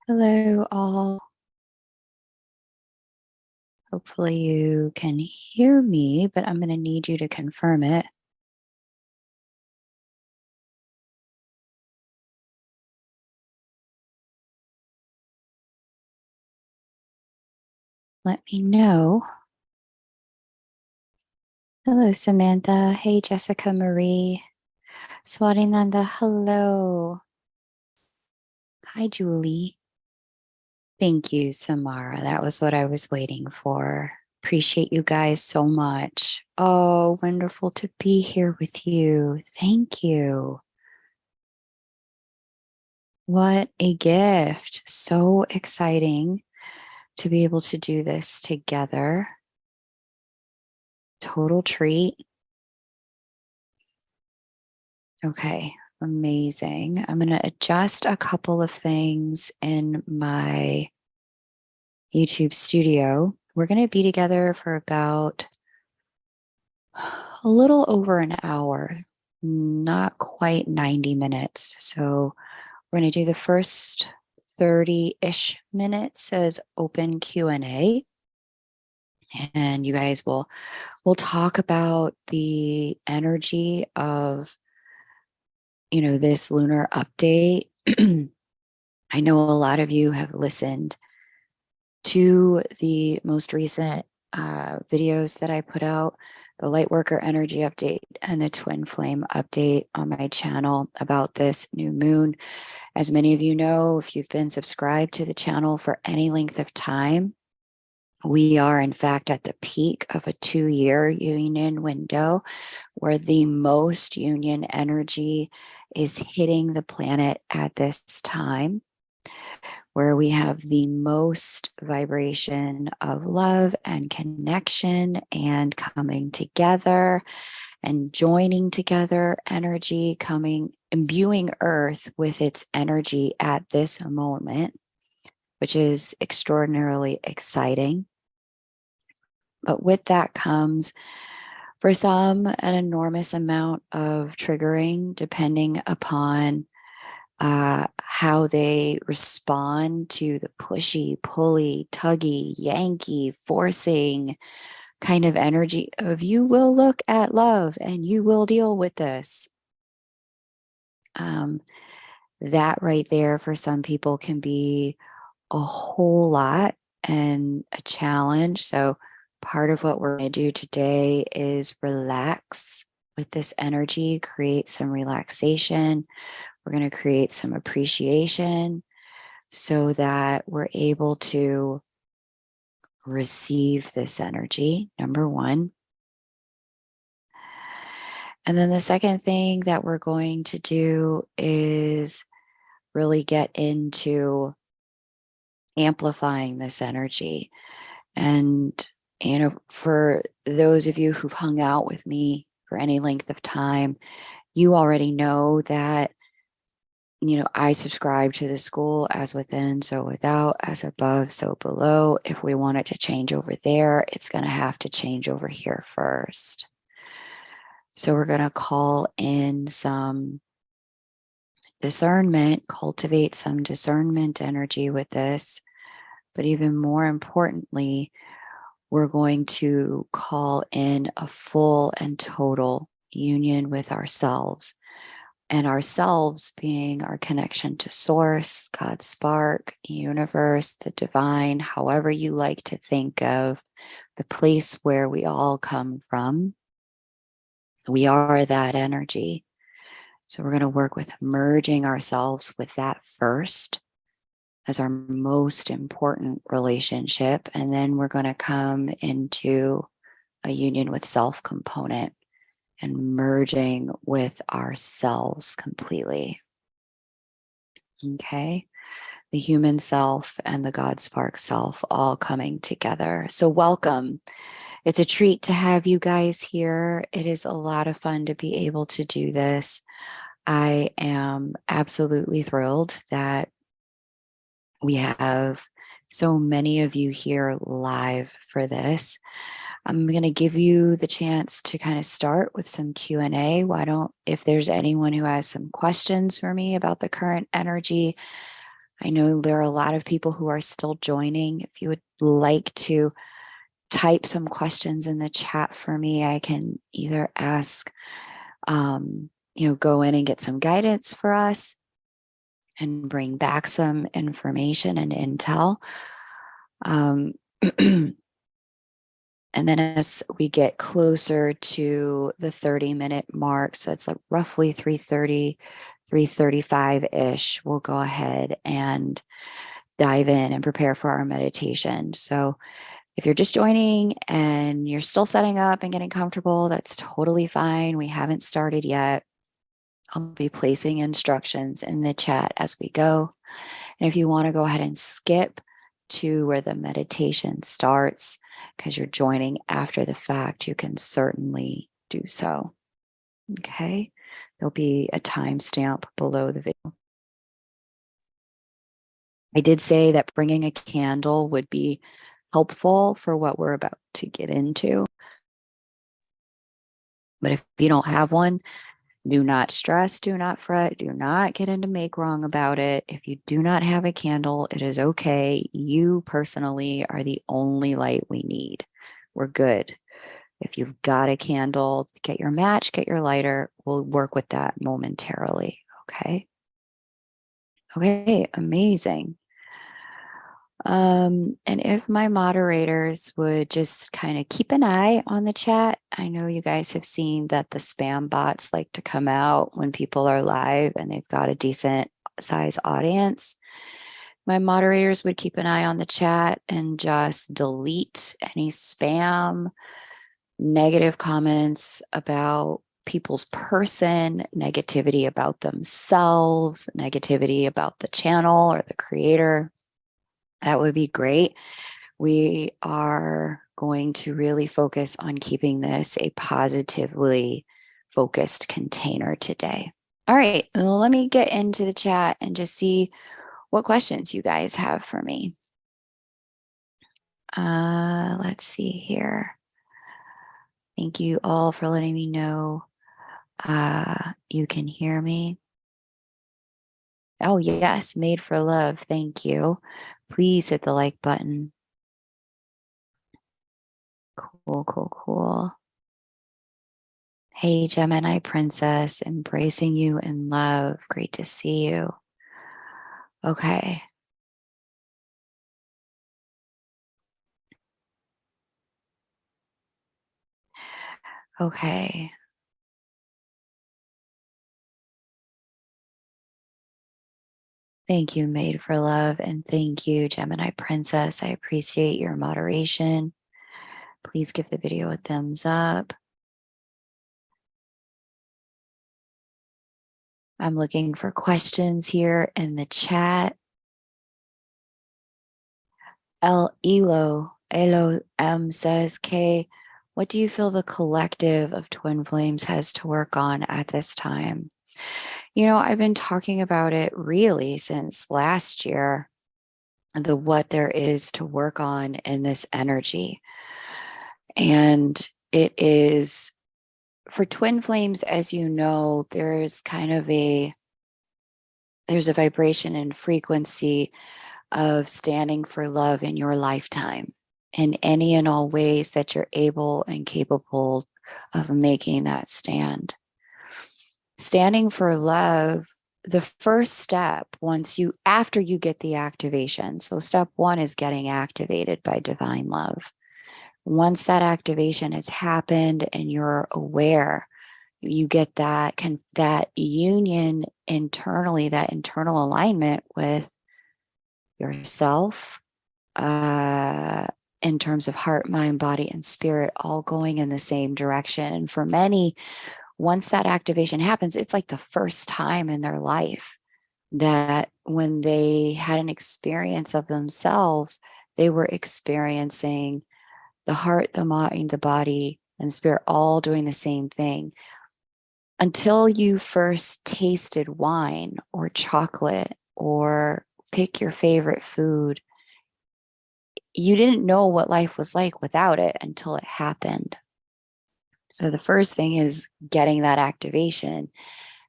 Hello, all. Hopefully you can hear me, but I'm going to need you to confirm it. Let me know. Hello, Samantha. Hey, Jessica Marie. Swadinanda, hello. Hi, Julie. Thank you, Samara. That was what I was waiting for. Appreciate you guys so much. Oh, wonderful to be here with you. Thank you. What a gift. So exciting to be able to do this together. Total treat. Okay, amazing. I'm going to adjust a couple of things in my YouTube studio. We're going to be together for about a little over an hour, not quite 90 minutes. So we're going to do the first 30-ish minutes as open Q&A. And you guys will talk about the energy of this lunar update. I know a lot of you have listened to the most recent videos that I put out, the Lightworker Energy Update and the Twin Flame Update on my channel about this new moon. As many of you know, if you've been subscribed to the channel for any length of time, we are in fact at the peak of a 2-year union window where the most union energy is hitting the planet at this time, where we have the most vibration of love and connection and coming together and joining together energy, imbuing Earth with its energy at this moment, which is extraordinarily exciting. But with that comes, for some, an enormous amount of triggering, depending upon how they respond to the pushy, pulley, tuggy, yanky, forcing kind of energy of you will look at love and you will deal with this. That right there for some people can be a whole lot and a challenge. So part of what we're going to do today is relax with this energy, create some relaxation. We're going to create some appreciation so that we're able to receive this energy, number one. And then the second thing that we're going to do is really get into amplifying this energy. And, for those of you who've hung out with me for any length of time, you already know that, I subscribe to the school as within, so without, as above, so below. If we want it to change over there, it's going to have to change over here first. So we're going to call in some discernment, cultivate some discernment energy with this. But even more importantly, we're going to call in a full and total union with ourselves. And ourselves being our connection to source, God's spark, universe, the divine, however you like to think of the place where we all come from. We are that energy. So we're going to work with merging ourselves with that first as our most important relationship. And then we're going to come into a union with self component and merging with ourselves completely. Okay. The human self and the God spark self all coming together. So welcome. It's a treat to have you guys here. It is a lot of fun to be able to do this. I am absolutely thrilled that we have so many of you here live for this. I'm going to give you the chance to kind of start with some Q&A. If there's anyone who has some questions for me about the current energy, I know there are a lot of people who are still joining. If you would like to type some questions in the chat for me, I can either ask, go in and get some guidance for us and bring back some information and intel. And then as we get closer to the 30-minute mark, so it's like roughly 3:30, 3:35-ish, we'll go ahead and dive in and prepare for our meditation. So if you're just joining and you're still setting up and getting comfortable, that's totally fine. We haven't started yet. I'll be placing instructions in the chat as we go. And if you want to go ahead and skip to where the meditation starts, because you're joining after the fact, you can certainly do so. Okay. There'll be a timestamp below the video. I did say that bringing a candle would be helpful for what we're about to get into. But if you don't have one, do not stress, do not fret, do not get into make wrong about it. If you do not have a candle, it is okay. You personally are the only light we need. We're good. If you've got a candle, get your match, get your lighter. We'll work with that momentarily. Okay. Okay, amazing. And if my moderators would just kind of keep an eye on the chat. I know you guys have seen that the spam bots like to come out when people are live and they've got a decent size audience. My moderators would keep an eye on the chat and just delete any spam, negative comments about people's person, negativity about themselves, negativity about the channel or the creator. That would be great. We are going to really focus on keeping this a positively focused container today. All right, let me get into the chat and just see what questions you guys have for me. Let's see here. Thank you all for letting me know you can hear me. Oh, yes, made for love. Thank you. Please hit the like button. Cool, cool, cool. Hey, Gemini Princess, embracing you in love. Great to see you. Okay. Okay. Thank you, Made for Love. And thank you, Gemini Princess. I appreciate your moderation. Please give the video a thumbs up. I'm looking for questions here in the chat. Elo M says, Kay, what do you feel the collective of Twin Flames has to work on at this time? You know, I've been talking about it really since last year, what there is to work on in this energy. And it is for Twin Flames, as you know, there's a vibration and frequency of standing for love in your lifetime in any and all ways that you're able and capable of making that stand. Standing for love, the first step after you get the activation. So step one is getting activated by divine love. Once that activation has happened and you're aware, you get that union internally, that internal alignment with yourself, in terms of heart, mind, body, and spirit, all going in the same direction. And for many, once that activation happens, it's like the first time in their life that when they had an experience of themselves, they were experiencing the heart, the mind, the body, and spirit all doing the same thing. Until you first tasted wine or chocolate or pick your favorite food, you didn't know what life was like without it until it happened. So the first thing is getting that activation.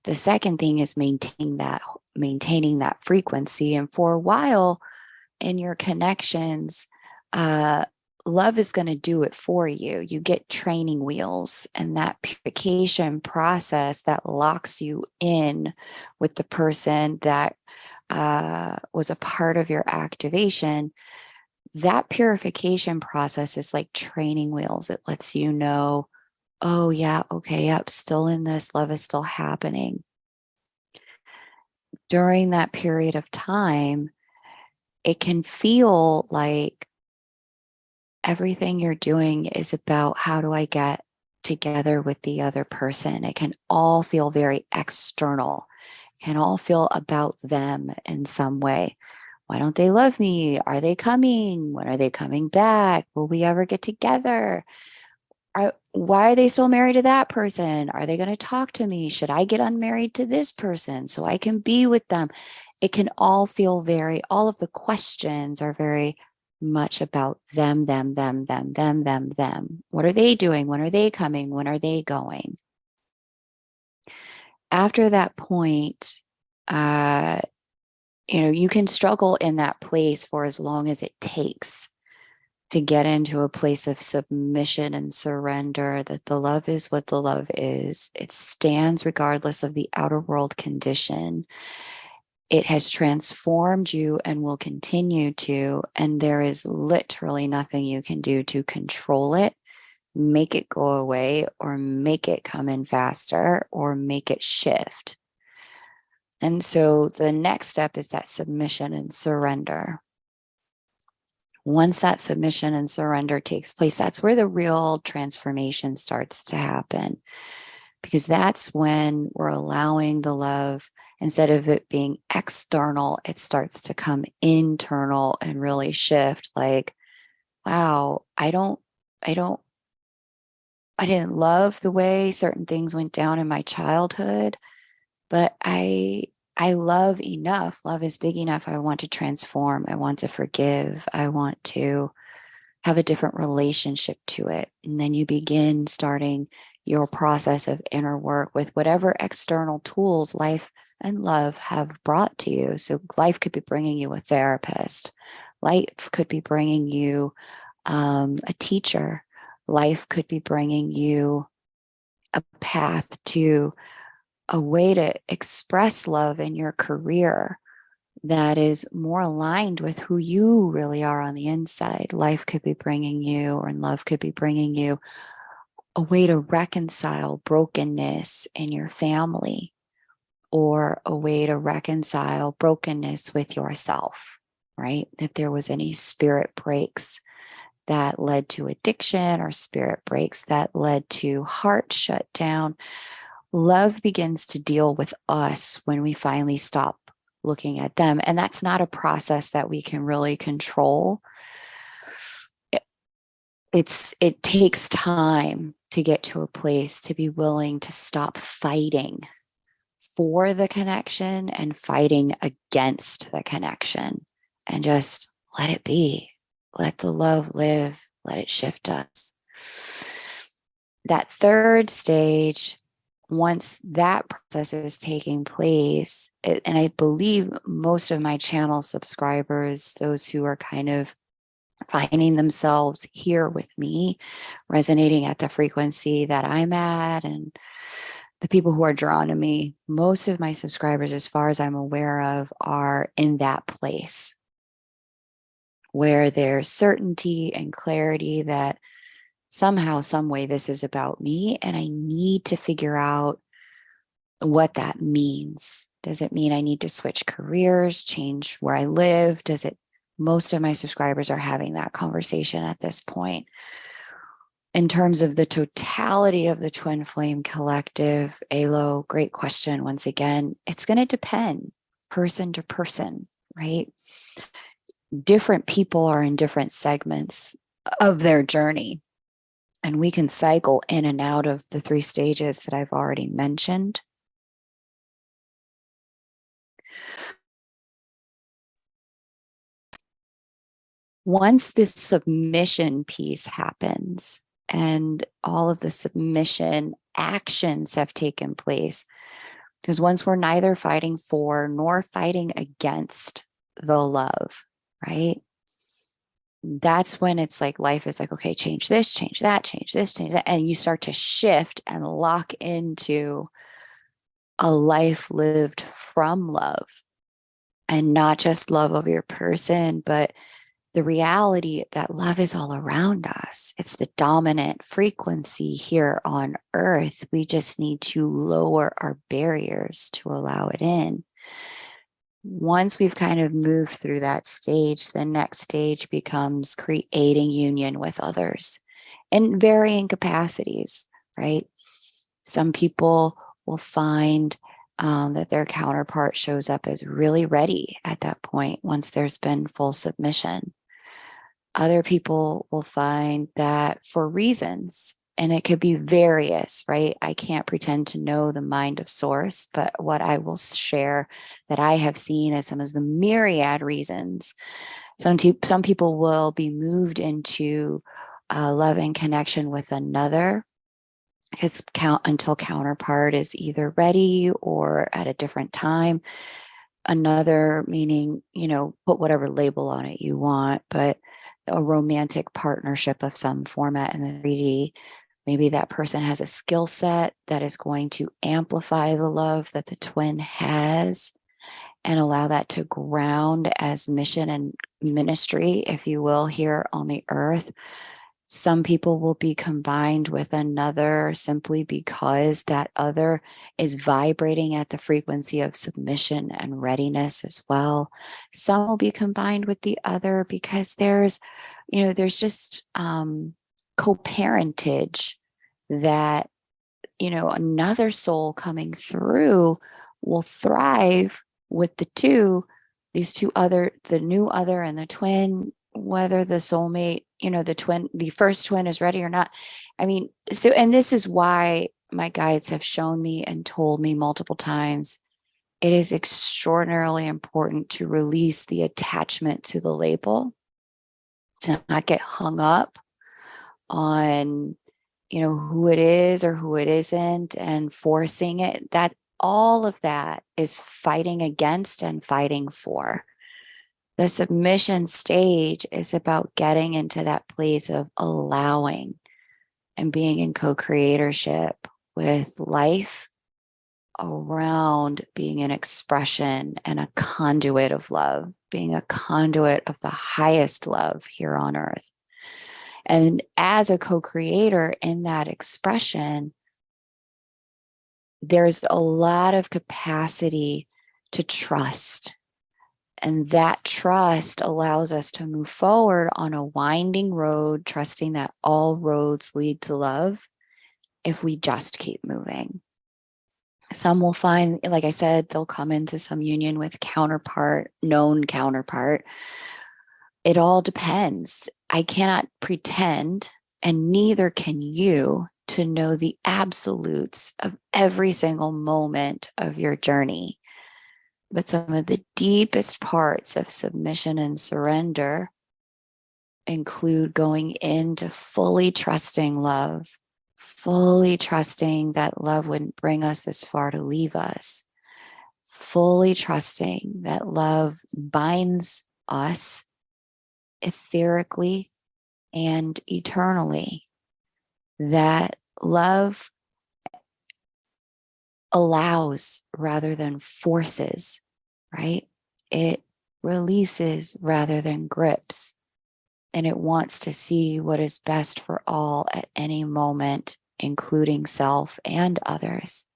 The second thing is maintaining that frequency. And for a while in your connections, love is going to do it for you. You get training wheels, and that purification process that locks you in with the person that was a part of your activation. That purification process is like training wheels. It lets you know, oh, yeah, okay, yep, still in this, love is still happening. During that period of time, it can feel like everything you're doing is about how do I get together with the other person. It can all feel very external, it can all feel about them in some way. Why don't they love me? Are they coming? When are they coming back? Will we ever get together? Why are they still married to that person? Are they going to talk to me? Should I get unmarried to this person so I can be with them? It can all feel all of the questions are very much about them, them, them, them, them, them, them. What are they doing? When are they coming? When are they going? After that point, you can struggle in that place for as long as it takes to get into a place of submission and surrender, that the love is what the love is. It stands regardless of the outer world condition. It has transformed you and will continue to, and there is literally nothing you can do to control it, make it go away, or make it come in faster, or make it shift. And so the next step is that submission and surrender. Once that submission and surrender takes place, that's where the real transformation starts to happen. Because that's when we're allowing the love, instead of it being external, it starts to come internal and really shift. Like, wow, I didn't love the way certain things went down in my childhood, but I love enough. Love is big enough. I want to transform. I want to forgive. I want to have a different relationship to it. And then you begin starting your process of inner work with whatever external tools life and love have brought to you. So life could be bringing you a therapist. Life could be bringing you a teacher. Life could be bringing you a path to a way to express love in your career that is more aligned with who you really are on the inside. Life could be bringing you, or love could be bringing you, a way to reconcile brokenness in your family, or a way to reconcile brokenness with yourself, right? If there was any spirit breaks that led to addiction, or spirit breaks that led to heart shut down, love begins to deal with us when we finally stop looking at them. And that's not a process that we can really control. It takes time to get to a place to be willing to stop fighting for the connection and fighting against the connection, and just let it be. Let the love live. Let it shift us. That third stage, once that process is taking place, and I believe most of my channel subscribers, those who are kind of finding themselves here with me, resonating at the frequency that I'm at, and the people who are drawn to me, most of my subscribers, as far as I'm aware of, are in that place where there's certainty and clarity that somehow, some way, this is about me, and I need to figure out what that means. Does it mean I need to switch careers, change where I live? Most of my subscribers are having that conversation at this point. In terms of the totality of the Twin Flame Collective, Alo, great question. Once again, it's going to depend person to person, right? Different people are in different segments of their journey, and we can cycle in and out of the 3 stages that I've already mentioned. Once this submission piece happens and all of the submission actions have taken place, Because once we're neither fighting for nor fighting against the love, right? That's when it's like life is like, okay, change this, change that, change this, change that. And you start to shift and lock into a life lived from love, and not just love of your person, but the reality that love is all around us. It's the dominant frequency here on earth. We just need to lower our barriers to allow it in. Once we've kind of moved through that stage, the next stage becomes creating union with others in varying capacities, right? Some people will find that their counterpart shows up as really ready at that point once there's been full submission. Other people will find that for reasons, and it could be various, right? I can't pretend to know the mind of source, but what I will share that I have seen as some of the myriad reasons. Some people will be moved into love and connection with another, because until counterpart is either ready or at a different time. Another meaning, put whatever label on it you want, but a romantic partnership of some format in the 3D. Maybe that person has a skill set that is going to amplify the love that the twin has and allow that to ground as mission and ministry, if you will, here on the earth. Some people will be combined with another simply because that other is vibrating at the frequency of submission and readiness as well. Some will be combined with the other because there's just co-parentage that, another soul coming through will thrive with the new other and the twin, whether the soulmate, the first twin is ready or not. I mean, so, and this is why my guides have shown me and told me multiple times, it is extraordinarily important to release the attachment to the label, to not get hung up on, who it is or who it isn't and forcing it. That all of that is fighting against and fighting for. The submission stage is about getting into that place of allowing and being in co-creatorship with life around, being an expression and a conduit of love, being a conduit of the highest love here on earth. And as a co-creator in that expression, there's a lot of capacity to trust. And that trust allows us to move forward on a winding road, trusting that all roads lead to love if we just keep moving. Some will find, like I said, they'll come into some union with known counterpart. It all depends. I cannot pretend, and neither can you, to know the absolutes of every single moment of your journey. But some of the deepest parts of submission and surrender include going into fully trusting love, fully trusting that love wouldn't bring us this far to leave us, fully trusting that love binds us etherically and eternally, that love allows rather than forces, right? It releases rather than grips, and it wants to see what is best for all at any moment, including self and others.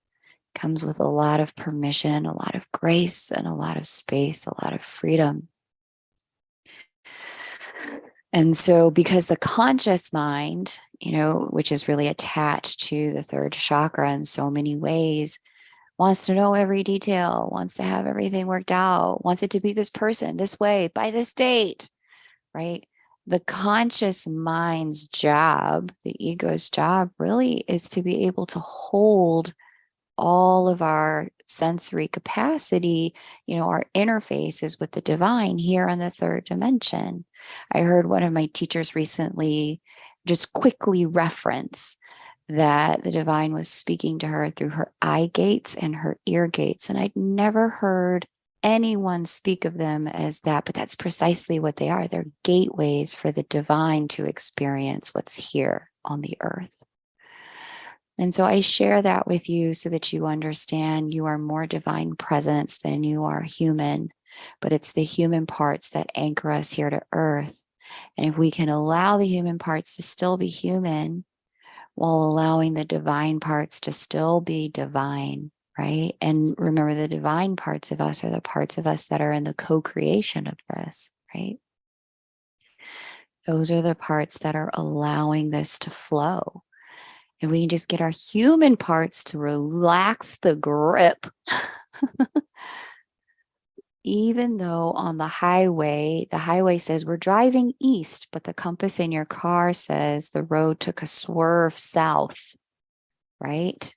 It comes with a lot of permission, a lot of grace, and a lot of space, a lot of freedom. And so, because the conscious mind, which is really attached to the third chakra in so many ways, wants to know every detail, wants to have everything worked out, wants it to be this person, this way, by this date, right? The conscious mind's job, the ego's job, really is to be able to hold all of our sensory capacity, our interfaces with the divine here on the third dimension. I heard one of my teachers recently just quickly reference that the divine was speaking to her through her eye gates and her ear gates. And I'd never heard anyone speak of them as that, but that's precisely what they are. They're gateways for the divine to experience what's here on the earth. And so I share that with you so that you understand you are more divine presence than you are human, but it's the human parts that anchor us here to earth. And if we can allow the human parts to still be human while allowing the divine parts to still be divine, right? And remember, the divine parts of us are the parts of us that are in the co-creation of this, right? Those are the parts that are allowing this to flow. And we can just get our human parts to relax the grip. Even though on the highway says we're driving east, but the compass in your car says the road took a swerve south, right?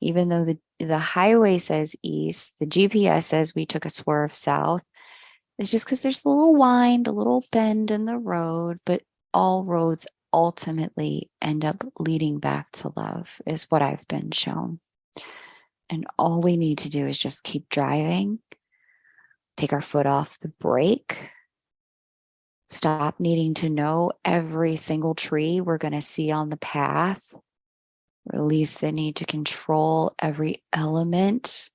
Even though the highway says east, the GPS says we took a swerve south. It's just because there's a little wind, a little bend in the road, but all roads ultimately end up leading back to love, is what I've been shown. And all we need to do is just keep driving, take our foot off the brake, stop needing to know every single tree we're going to see on the path, release the need to control every element.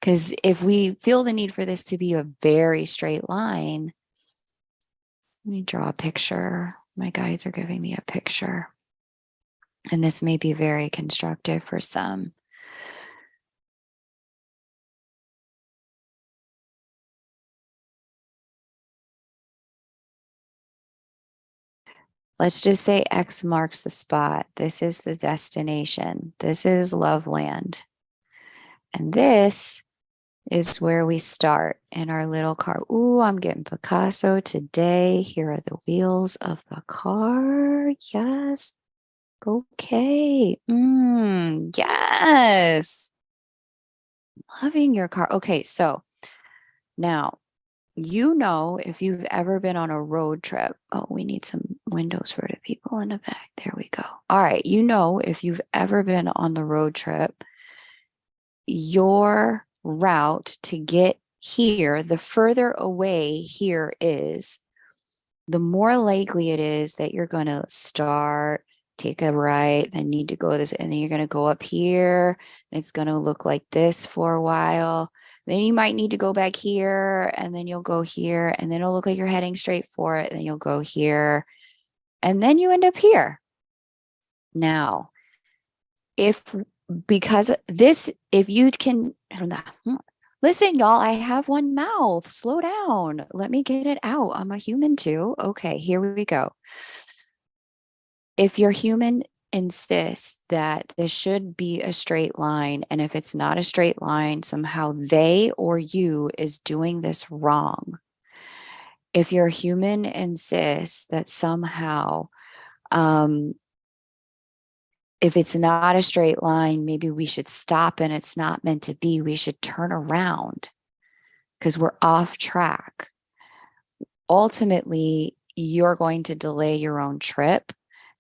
Because if we feel the need for this to be a very straight line, let me draw a picture. My guides are giving me a picture. And this may be very constructive for some. Let's just say X marks the spot. This is the destination. This is Love Land. And this is where we start in our little car. Ooh, I'm getting Picasso today. Here are the wheels of the car. Yes. Okay. Yes. Loving your car. Okay, so now if you've ever been on a road trip. Oh, we need some windows for the people in the back. There we go. All right. If you've ever been on the road trip, your route to get here, the further away here is, the more likely it is that you're going to start, take a right, then need to go this, and then you're going to go up here. And it's going to look like this for a while. Then you might need to go back here, and then you'll go here, and then it'll look like you're heading straight for it. Then you'll go here, and then you end up here. Now, if you can listen, y'all, I have one mouth. Slow down. Let me get it out. I'm a human too. Okay, here we go. If your human insists that this should be a straight line, and if it's not a straight line, somehow they or you is doing this wrong. If your human insists that somehow, if it's not a straight line, maybe we should stop and it's not meant to be, we should turn around because we're off track. Ultimately, you're going to delay your own trip.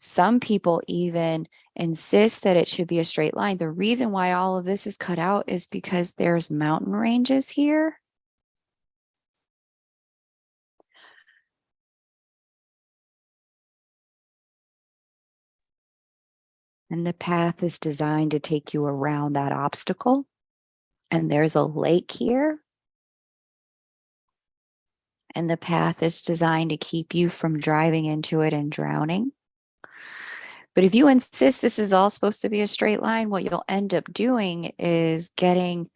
Some people even insist that it should be a straight line. The reason why all of this is cut out is because there's mountain ranges here. And the path is designed to take you around that obstacle. And there's a lake here. And the path is designed to keep you from driving into it and drowning. But if you insist this is all supposed to be a straight line, what you'll end up doing is getting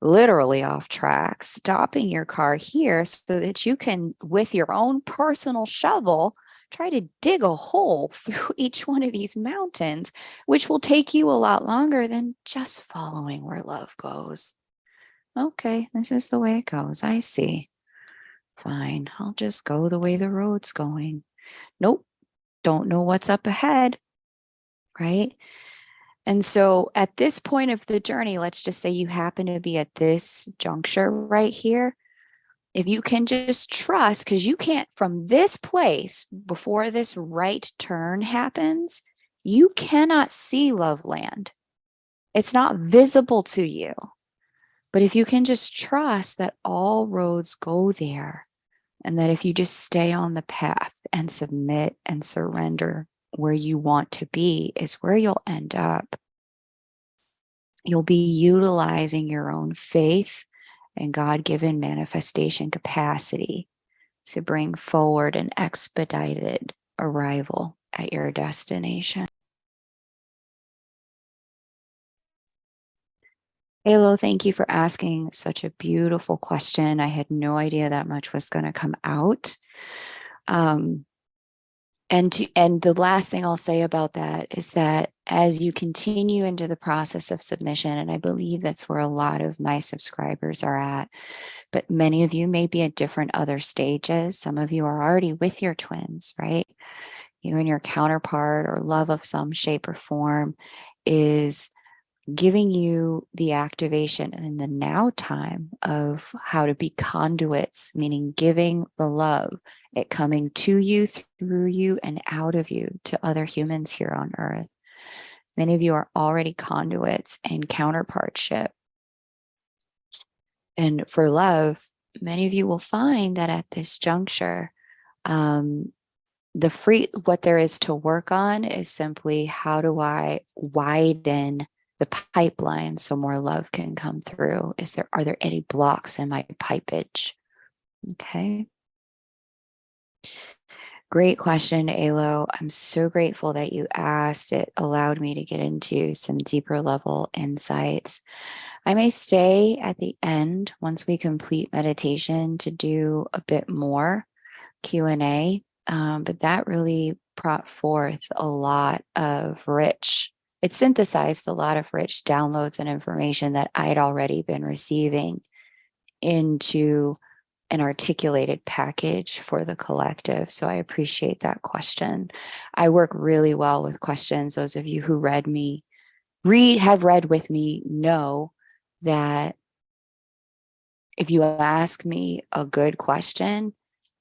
literally off track, stopping your car here so that you can, with your own personal shovel, try to dig a hole through each one of these mountains, which will take you a lot longer than just following where love goes. Okay, this is the way it goes. I see. Fine, I'll just go the way the road's going. Nope, don't know what's up ahead, right? And so at this point of the journey, let's just say you happen to be at this juncture right here. If you can just trust, because you can't, from this place, before this right turn happens, You cannot see love land. It's not visible to you. But if you can just trust that all roads go there, and that if you just stay on the path and submit and surrender, where you want to be is where you'll end up. You'll be utilizing your own faith and God-given manifestation capacity to bring forward an expedited arrival at your destination. Halo, thank you for asking such a beautiful question. I had no idea that much was going to come out. And the last thing I'll say about that is that as you continue into the process of submission, and I believe that's where a lot of my subscribers are at, but many of you may be at different other stages. Some of you are already with your twins, right? You and your counterpart or love of some shape or form is giving you the activation in the now time of how to be conduits, meaning giving the love, it coming to you, through you, and out of you to other humans here on earth. Many of you are already conduits and counterpartship. And for love, many of you will find that at this juncture, what there is to work on is simply how do I widen the pipeline so more love can come through? Are there any blocks in my pipage? Okay. Great question, Alo. I'm so grateful that you asked. It allowed me to get into some deeper level insights. I may stay at the end once we complete meditation to do a bit more Q&A, but that really brought forth a lot of it synthesized a lot of rich downloads and information that I'd already been receiving into an articulated package for the collective. So I appreciate that question. I work really well with questions. Those of you who have read with me know that if you ask me a good question,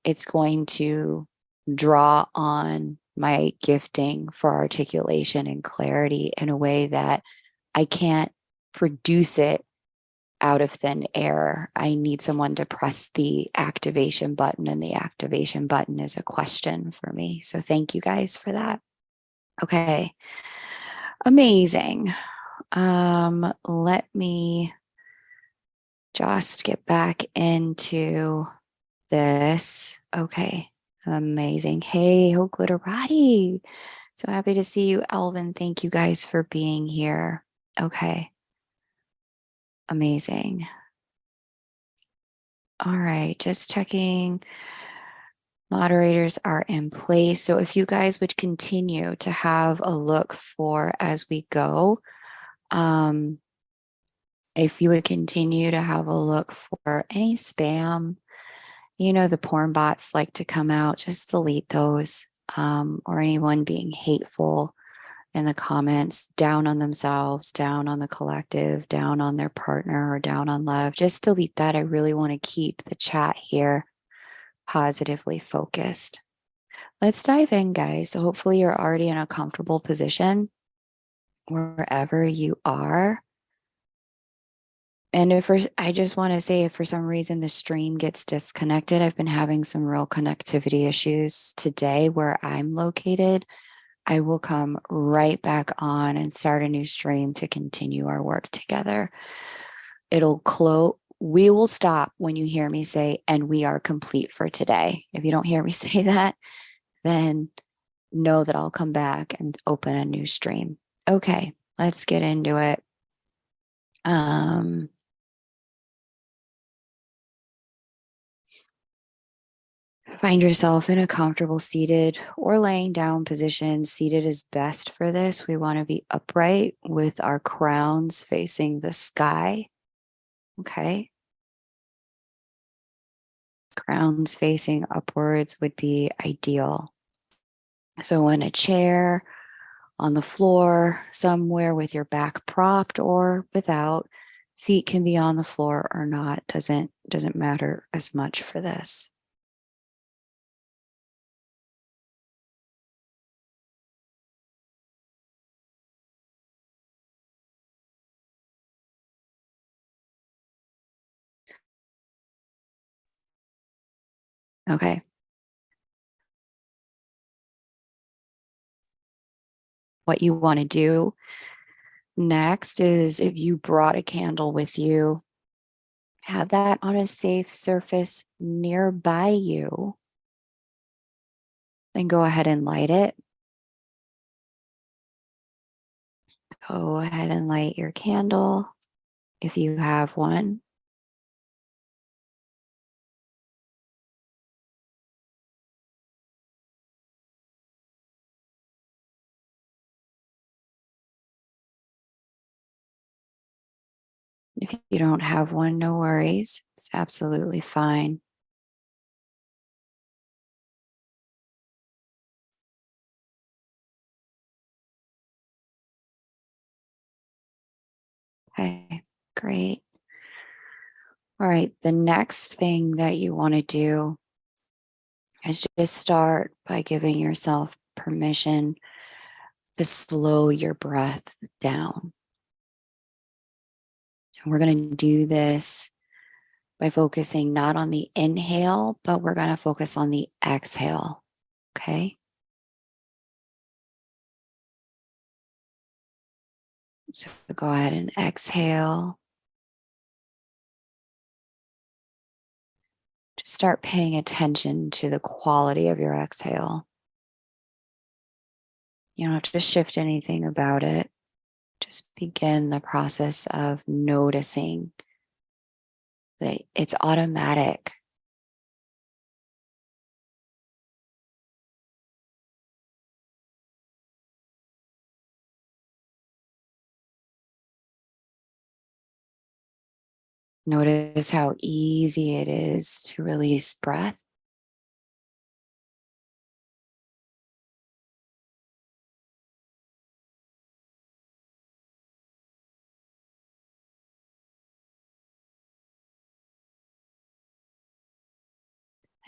it's going to draw on my gifting for articulation and clarity in a way that I can't produce it out of thin air. I need someone to press the activation button, and the activation button is a question for me. So thank you guys for that. Okay. Amazing. Let me just get back into this. Okay. Amazing. Hey, Ho Glitterati. So happy to see you, Elvin. Thank you guys for being here. Okay. Amazing. All right. Just checking. Moderators are in place. So if you guys would continue to have a look for as we go, if you would continue to have a look for any spam, the porn bots like to come out, just delete those, or anyone being hateful in the comments, down on themselves, down on the collective, down on their partner, or down on love. Just delete that. I really want to keep the chat here positively focused. Let's dive in, guys. So hopefully you're already in a comfortable position wherever you are. And I just want to say, if for some reason the stream gets disconnected, I've been having some real connectivity issues today where I'm located. I will come right back on and start a new stream to continue our work together. It'll close. We will stop when you hear me say, and we are complete for today. If you don't hear me say that, then know that I'll come back and open a new stream. Okay, let's get into it. Find yourself in a comfortable seated or laying down position. Seated is best for this. We want to be upright with our crowns facing the sky. Okay. Crowns facing upwards would be ideal. So in a chair, on the floor, somewhere with your back propped or without, feet can be on the floor or not. Doesn't matter as much for this. Okay. What you want to do next is, if you brought a candle with you, have that on a safe surface nearby you. Then go ahead and light it. Go ahead and light your candle if you have one. If you don't have one, no worries. It's absolutely fine. Okay, great. All right, the next thing that you want to do is just start by giving yourself permission to slow your breath down. And we're going to do this by focusing not on the inhale, but we're going to focus on the exhale. Okay. So go ahead and exhale. Just start paying attention to the quality of your exhale. You don't have to shift anything about it. Just begin the process of noticing that it's automatic. Notice how easy it is to release breath.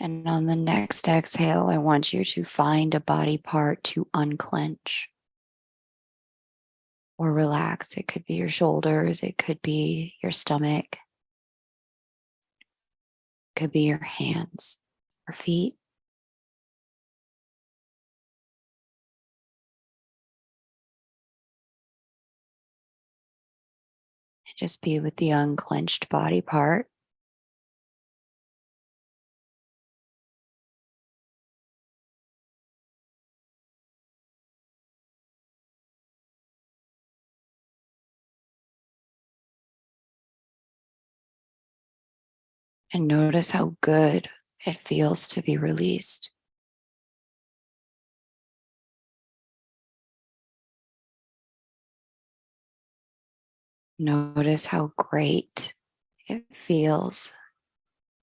And on the next exhale, I want you to find a body part to unclench or relax. It could be your shoulders, it could be your stomach, it could be your hands or feet. Just be with the unclenched body part. And notice how good it feels to be released. Notice how great it feels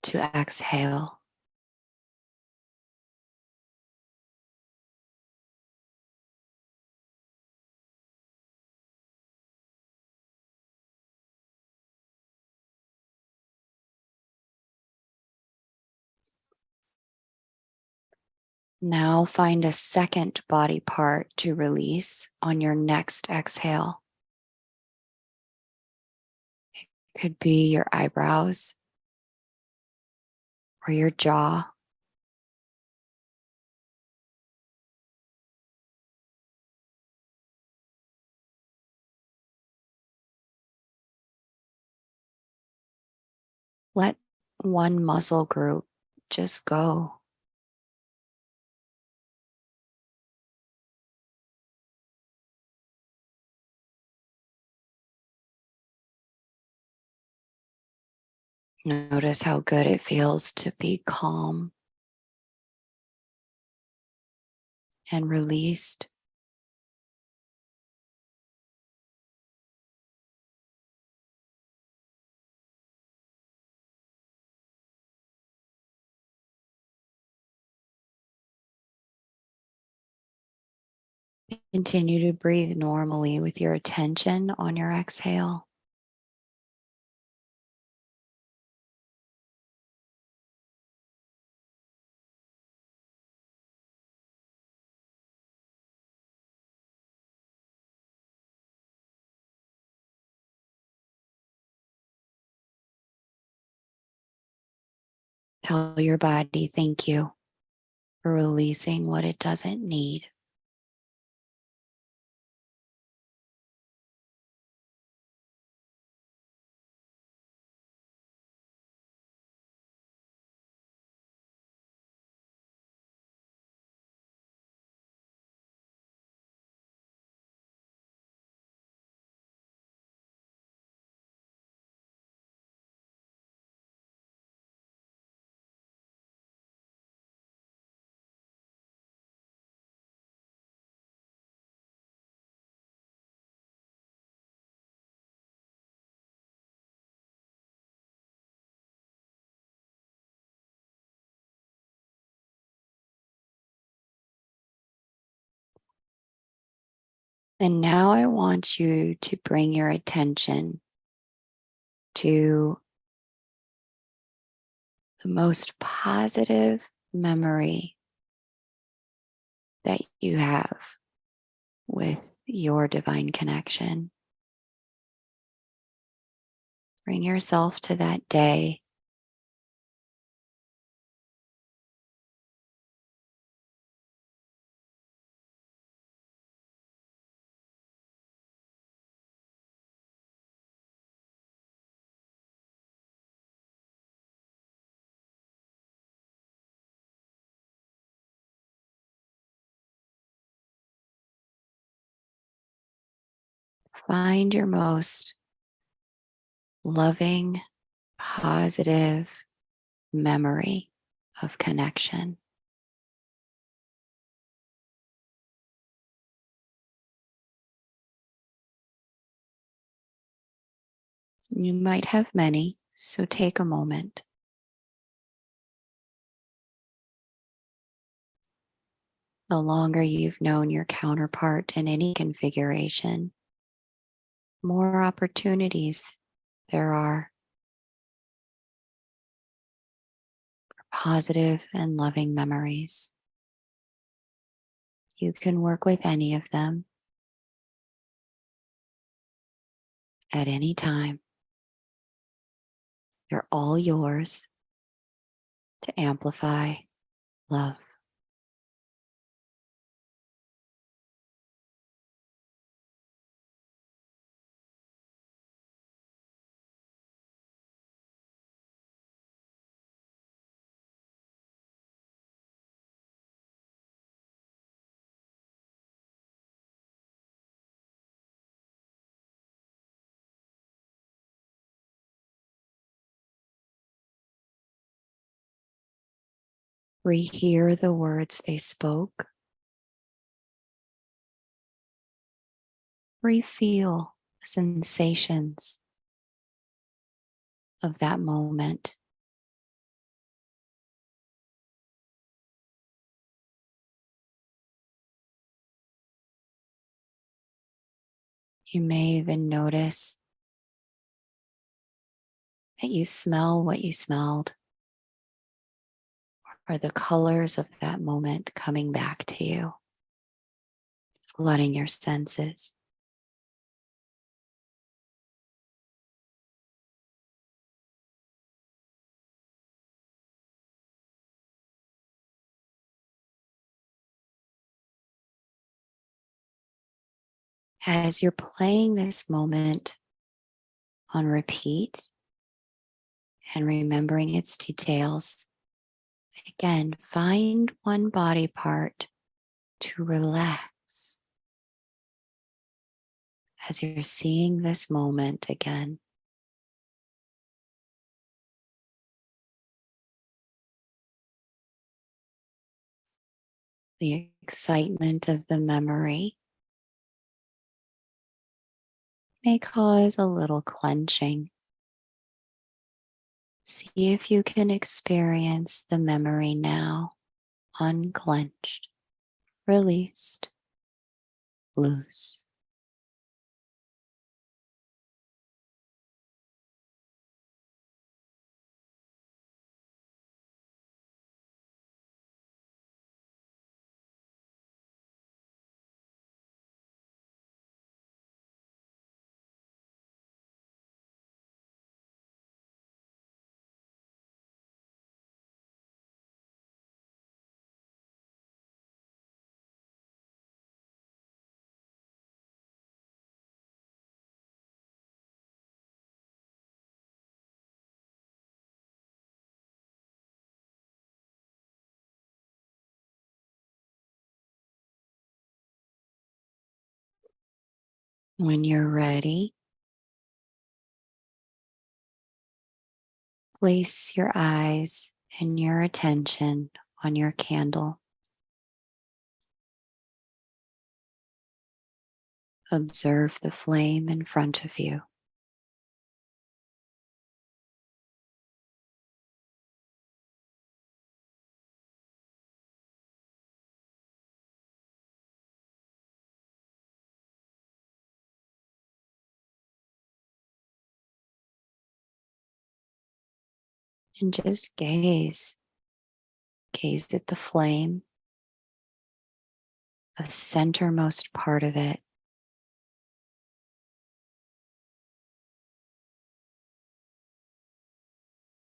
to exhale. Now find a second body part to release on your next exhale. It could be your eyebrows or your jaw. Let one muscle group just go. Notice how good it feels to be calm and released. Continue to breathe normally with your attention on your exhale. Tell your body thank you for releasing what it doesn't need. And now I want you to bring your attention to the most positive memory that you have with your divine connection. Bring yourself to that day. Find your most loving, positive memory of connection. You might have many, so take a moment. The longer you've known your counterpart in any configuration, more opportunities there are for positive and loving memories. You can work with any of them at any time. They're all yours to amplify love. Rehear the words they spoke. Refeel the sensations of that moment. You may even notice that you smell what you smelled, or the colors of that moment coming back to you, flooding your senses. As you're playing this moment on repeat and remembering its details, again, find one body part to relax as you're seeing this moment again. The excitement of the memory may cause a little clenching. See if you can experience the memory now, unclenched, released, loose. When you're ready, place your eyes and your attention on your candle. Observe the flame in front of you. And just gaze. Gaze at the flame, the centermost part of it.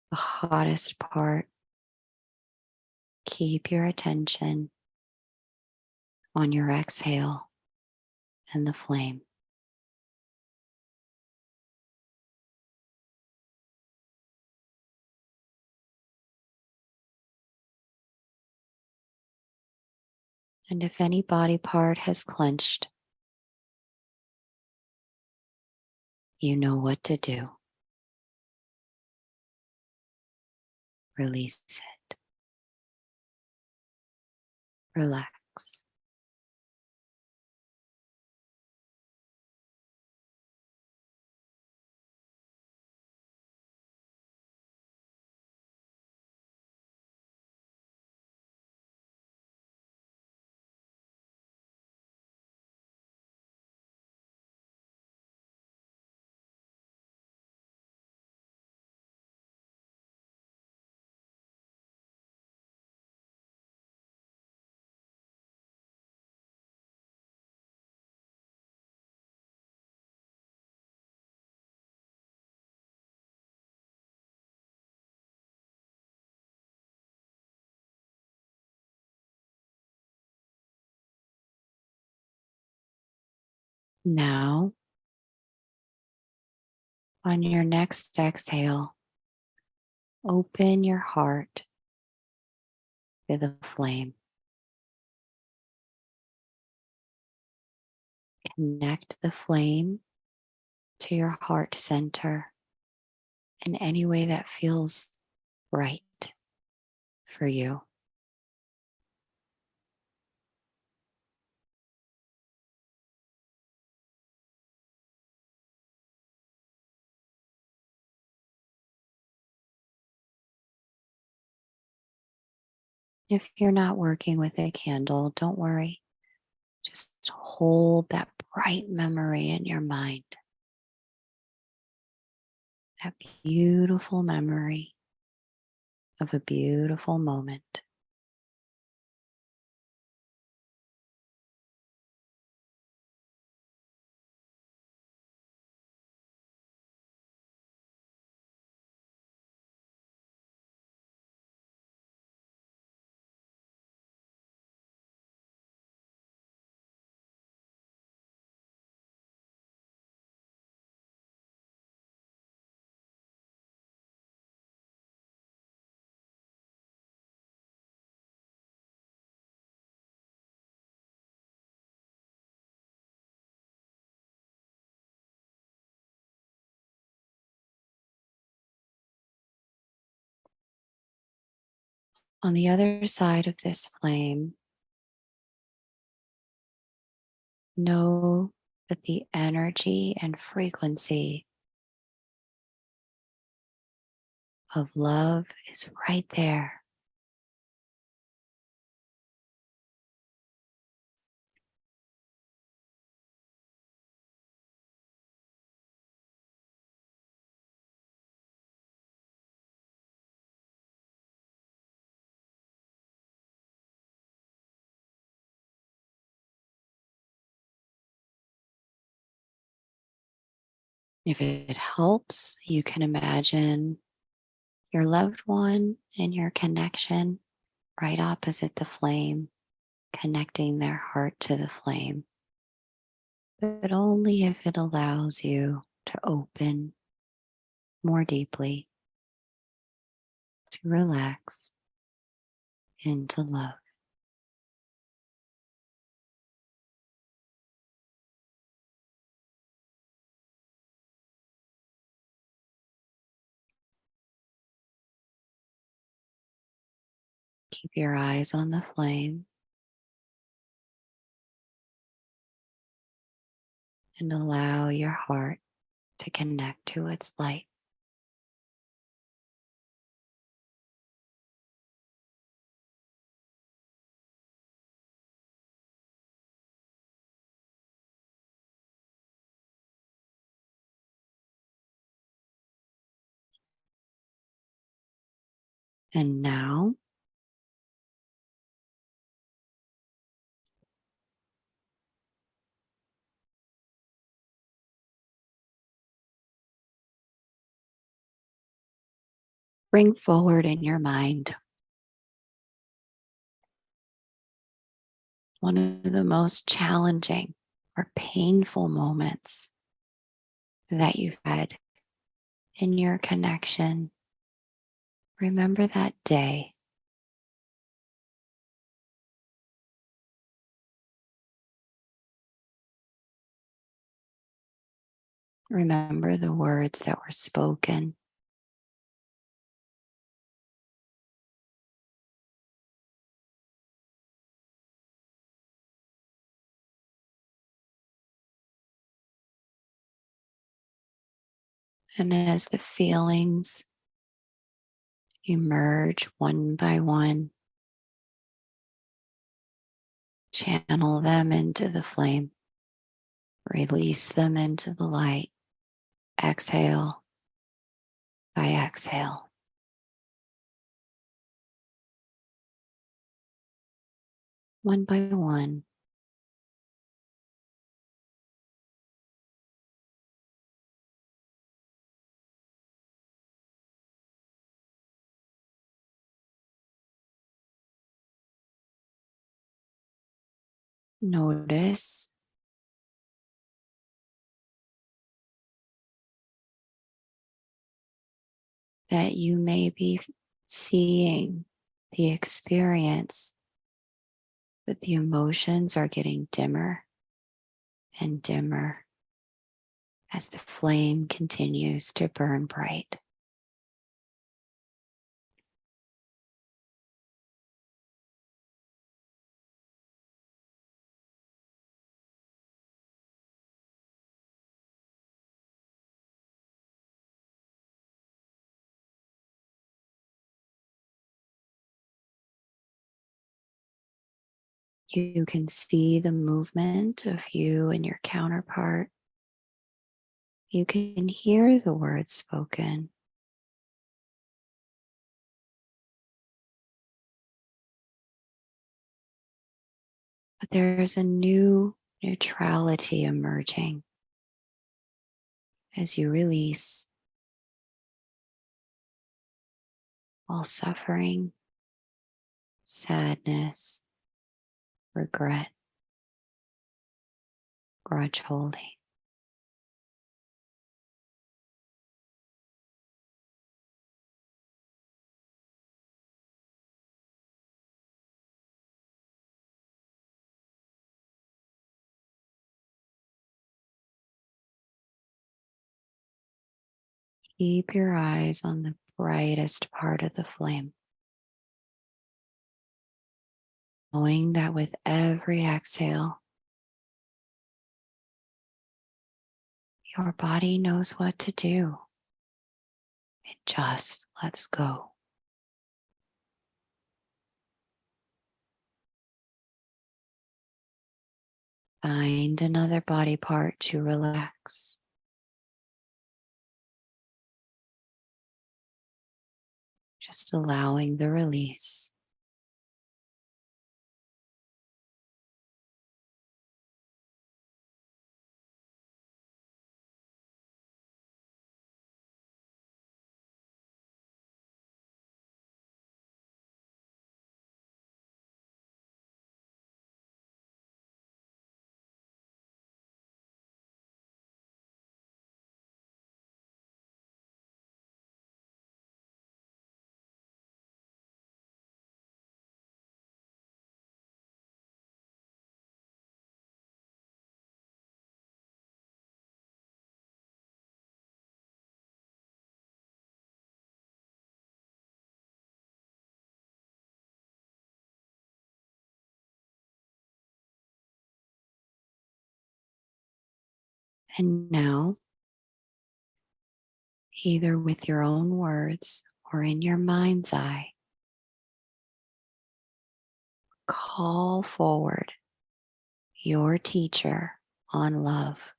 The hottest part. Keep your attention on your exhale and the flame. And if any body part has clenched, you know what to do. Release it. Relax. Now, on your next exhale, open your heart to the flame. Connect the flame to your heart center in any way that feels right for you. If you're not working with a candle, don't worry. Just hold that bright memory in your mind, that beautiful memory of a beautiful moment. On the other side of this flame, know that the energy and frequency of love is right there. If it helps, you can imagine your loved one and your connection right opposite the flame, connecting their heart to the flame, but only if it allows you to open more deeply, to relax into love. Keep your eyes on the flame and allow your heart to connect to its light. And now, bring forward in your mind one of the most challenging or painful moments that you've had in your connection. Remember that day. Remember the words that were spoken. And as the feelings emerge one by one, channel them into the flame, release them into the light. Exhale by exhale. One by one. Notice that you may be seeing the experience, but the emotions are getting dimmer and dimmer as the flame continues to burn bright. You can see the movement of you and your counterpart. You can hear the words spoken. But there's a new neutrality emerging as you release all suffering, sadness, regret, grudge holding. Keep your eyes on the brightest part of the flame, knowing that with every exhale, your body knows what to do. It just lets go. Find another body part to relax. Just allowing the release. And now, either with your own words or in your mind's eye, call forward your teacher on love,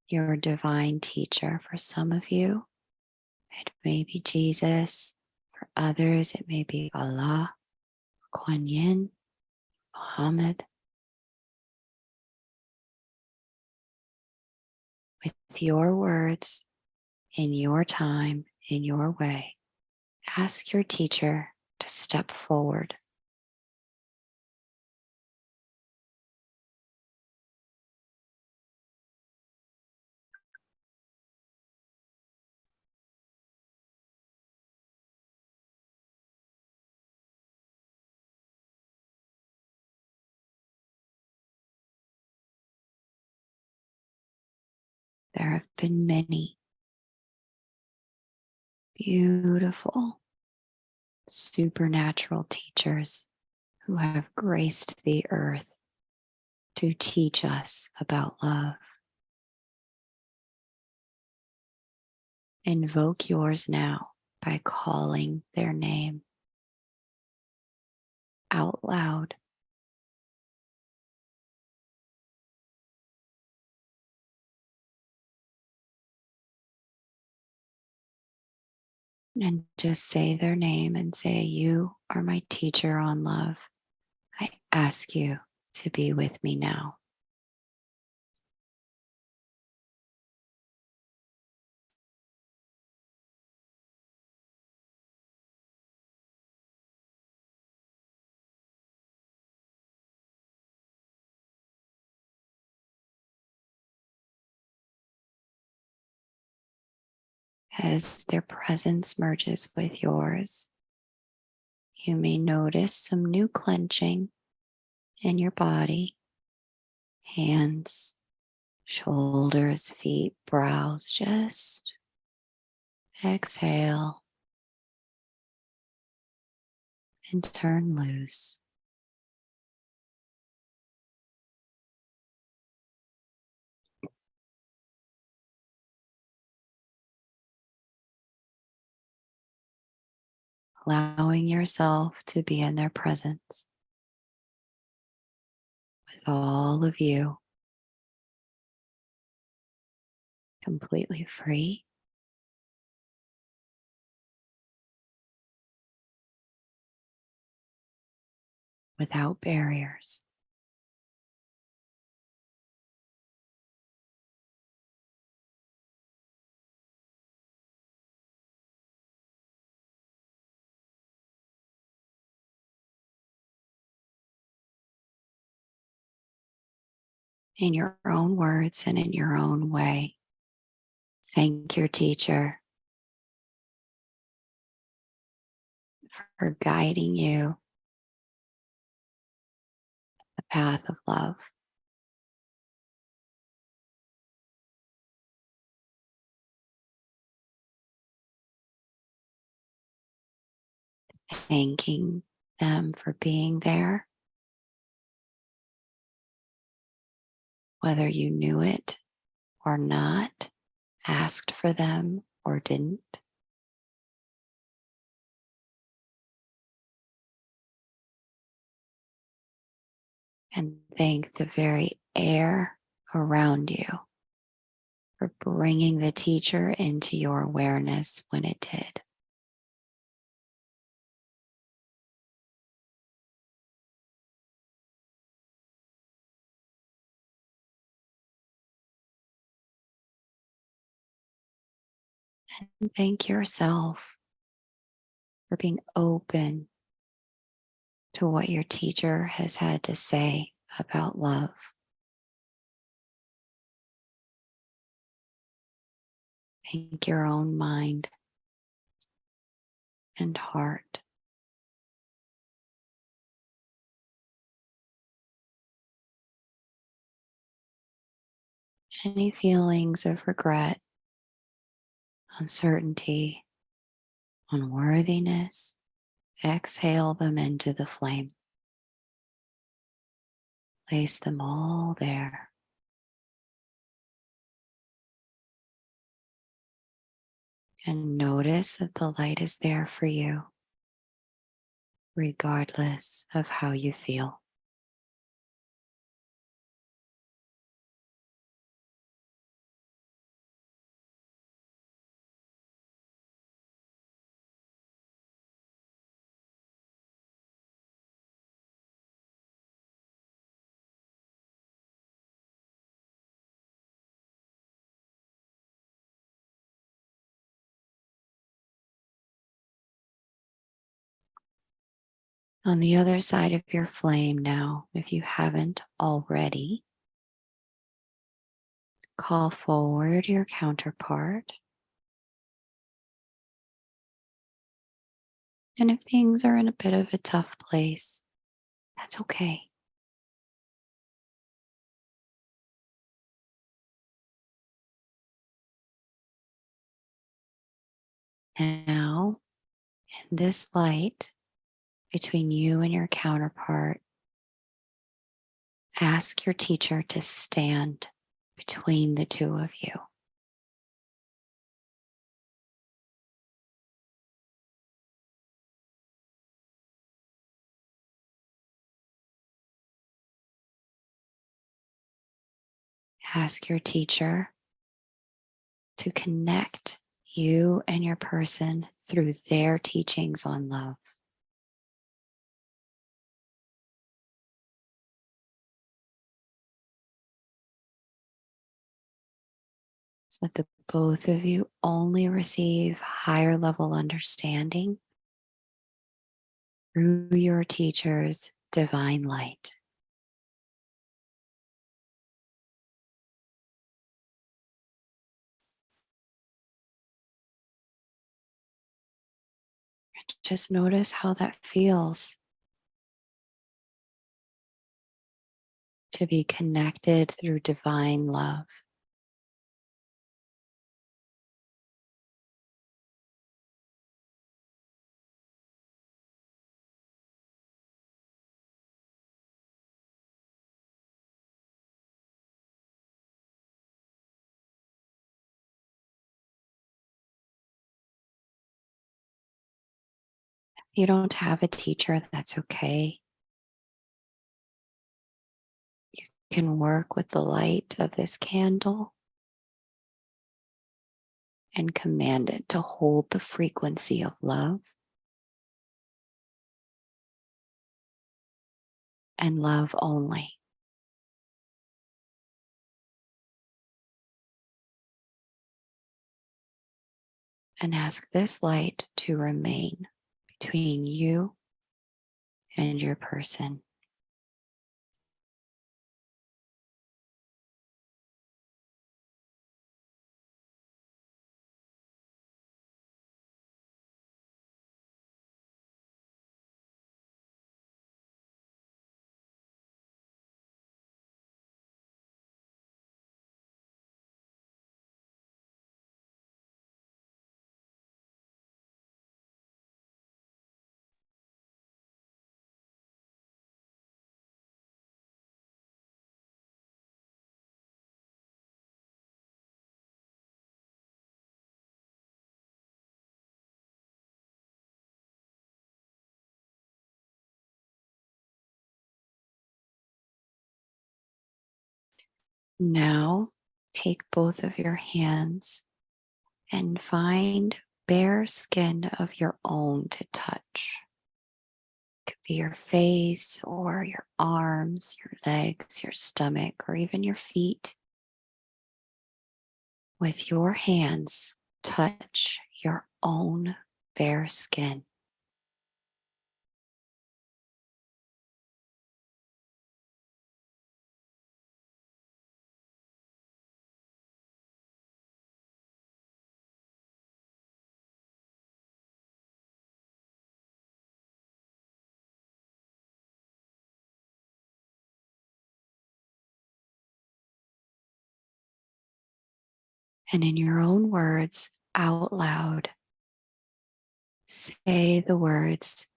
your divine teacher. For some of you, it may be Jesus. For others, it may be Allah, Kuan Yin, Muhammad. With your words, in your time, in your way, ask your teacher to step forward. There have been many beautiful, supernatural teachers who have graced the earth to teach us about love. Invoke yours now by calling their name out loud. And just say their name and say, "You are my teacher on love. I ask you to be with me now." As their presence merges with yours, you may notice some new clenching in your body, hands, shoulders, feet, brows. Just exhale and turn loose. Allowing yourself to be in their presence with all of you, completely free, without barriers. In your own words and in your own way, thank your teacher for guiding you the path of love. Thanking them for being there, whether you knew it or not, asked for them or didn't. And thank the very air around you for bringing the teacher into your awareness when it did. And thank yourself for being open to what your teacher has had to say about love. Thank your own mind and heart. Any feelings of regret, uncertainty, unworthiness, exhale them into the flame. Place them all there. And notice that the light is there for you, regardless of how you feel. On the other side of your flame now, if you haven't already, call forward your counterpart. And if things are in a bit of a tough place, that's okay. Now, in this light between you and your counterpart, ask your teacher to stand between the two of you. Ask your teacher to connect you and your person through their teachings on love. So that the both of you only receive higher level understanding through your teacher's divine light. Just notice how that feels to be connected through divine love. If you don't have a teacher, that's okay. You can work with the light of this candle and command it to hold the frequency of love and love only. And ask this light to remain between you and your person. Now, take both of your hands and find bare skin of your own to touch. It could be your face or your arms, your legs, your stomach, or even your feet. With your hands, touch your own bare skin. And in your own words, out loud, say the words,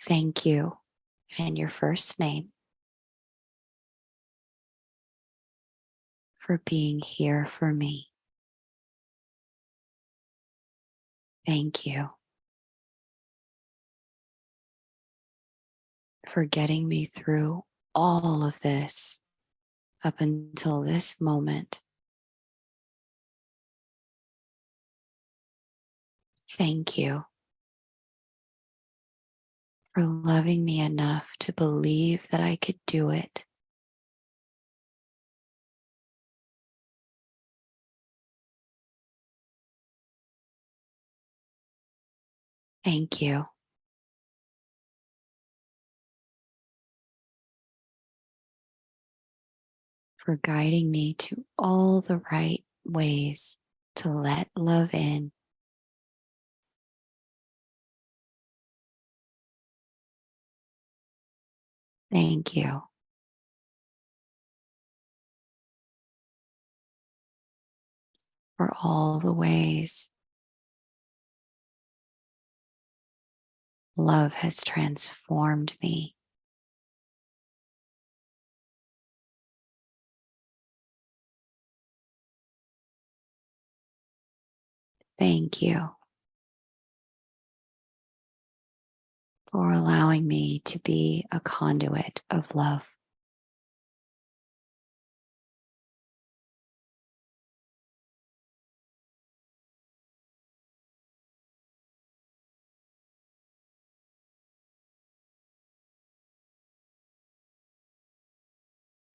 thank you, and your first name for being here for me. Thank you for getting me through all of this up until this moment. Thank you for loving me enough to believe that I could do it. Thank you for guiding me to all the right ways to let love in. Thank you for all the ways love has transformed me. Thank you for allowing me to be a conduit of love.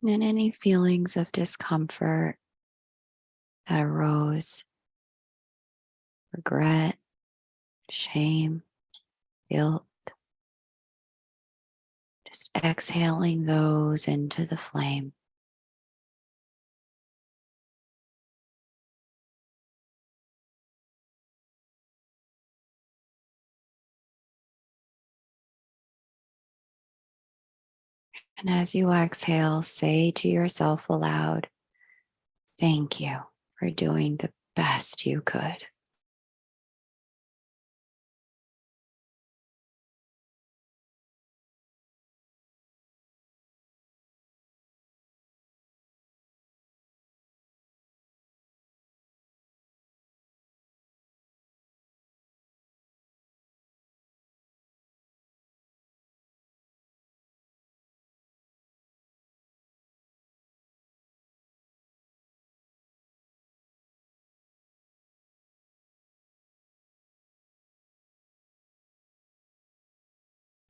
And any feelings of discomfort that arose, regret, shame, guilt, just exhaling those into the flame. And as you exhale, say to yourself aloud, thank you for doing the best you could.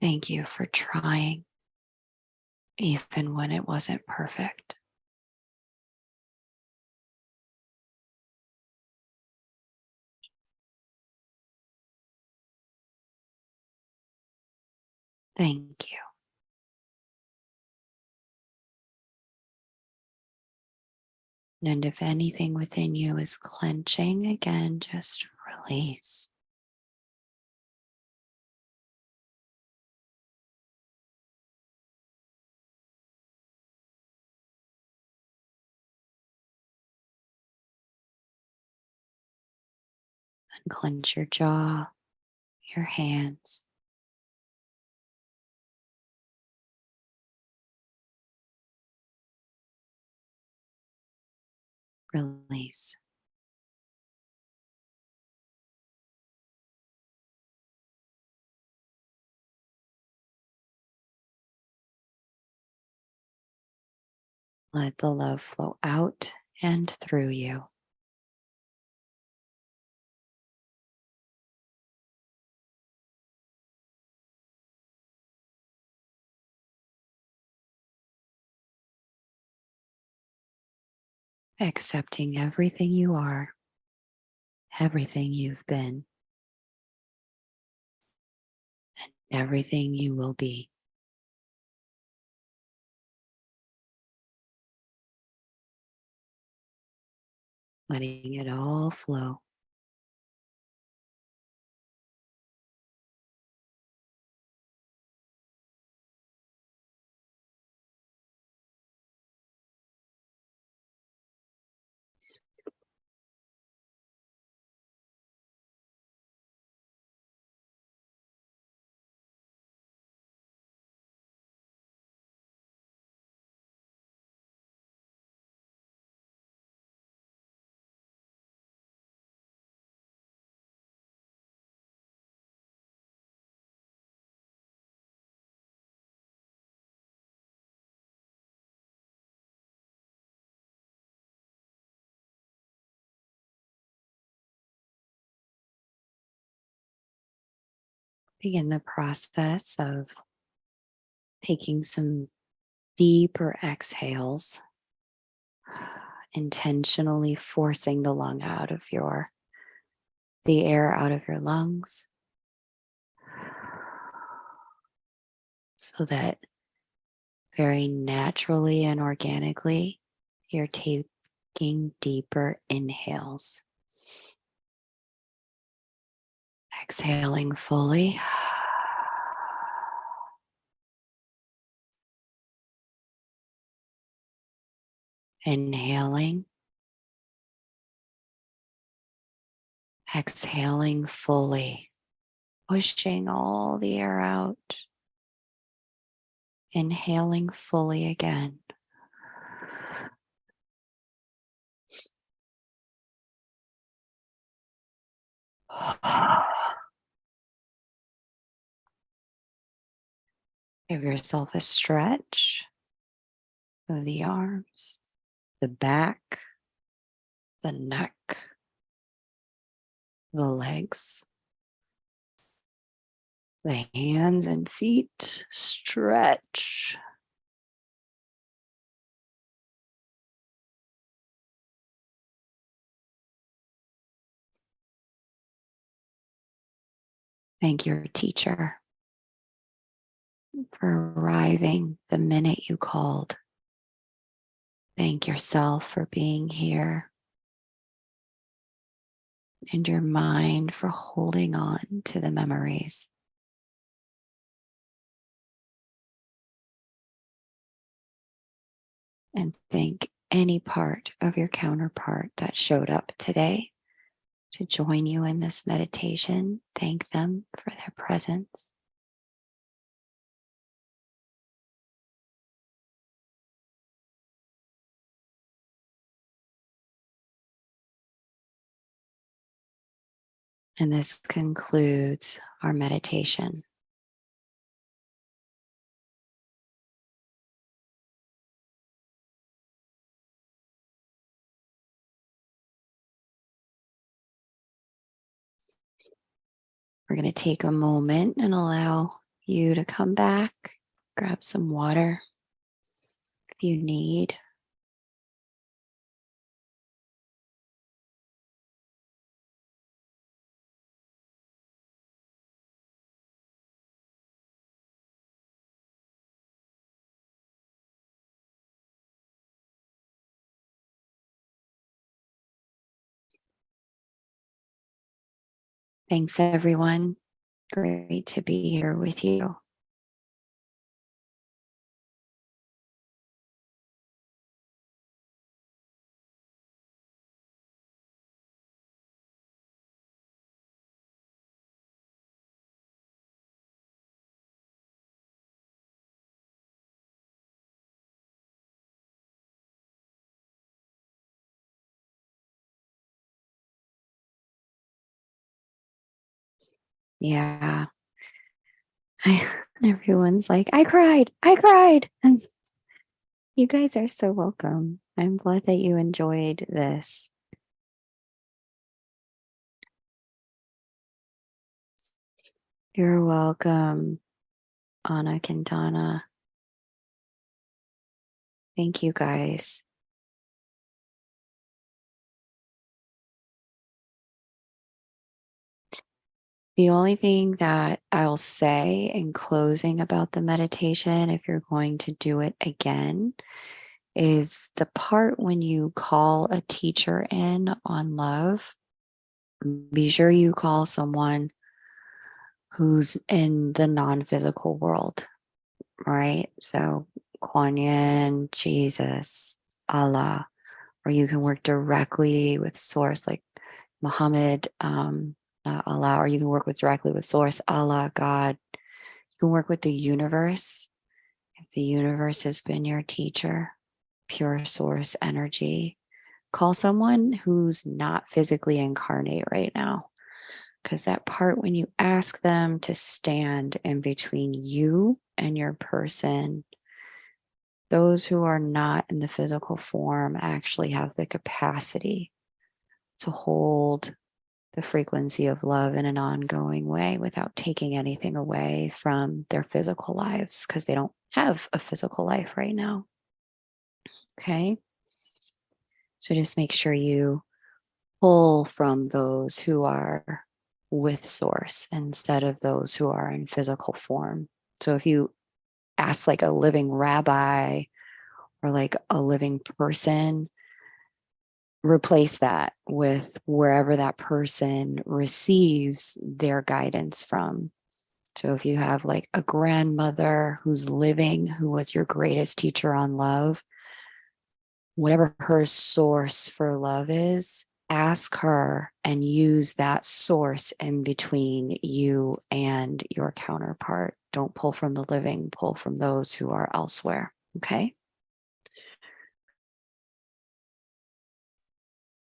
Thank you for trying, even when it wasn't perfect. Thank you. And if anything within you is clenching, again, just release. Unclench your jaw, your hands. Release. Let the love flow out and through you. Accepting everything you are, everything you've been, and everything you will be. Letting it all flow. begin the process of taking some deeper exhales, intentionally forcing the air out of your lungs so that very naturally and organically you're taking deeper inhales. Exhaling fully. Inhaling. Exhaling fully. Pushing all the air out. Inhaling fully again. Give yourself a stretch of the arms, the back, the neck, the legs, the hands and feet. Stretch. Thank your teacher for arriving the minute you called. Thank yourself for being here and your mind for holding on to the memories. And thank any part of your counterpart that showed up today to join you in this meditation. Thank them for their presence. And this concludes our meditation. We're going to take a moment and allow you to come back, grab some water if you need. Thanks, everyone. Great to be here with you. Yeah. Everyone's like, I cried. And you guys are so welcome. I'm glad that you enjoyed this. You're welcome, Anna Quintana. Thank you guys. The only thing that I'll say in closing about the meditation, if you're going to do it again, is the part when you call a teacher in on love. Be sure you call someone who's in the non-physical world, right? So Kuan Yin, Jesus, Allah, or you can work directly with source like Muhammad, not Allah, or you can work directly with source, Allah, God. You can work with the universe. If the universe has been your teacher, pure source energy, call someone who's not physically incarnate right now. Because that part when you ask them to stand in between you and your person, those who are not in the physical form actually have the capacity to hold the frequency of love in an ongoing way without taking anything away from their physical lives, because they don't have a physical life right now. Okay. So just make sure you pull from those who are with source instead of those who are in physical form. So if you ask like a living rabbi or like a living person, replace that with wherever that person receives their guidance from. So if you have like a grandmother who's living, who was your greatest teacher on love, whatever her source for love is, ask her and use that source in between you and your counterpart. Don't pull from the living, pull from those who are elsewhere. Okay.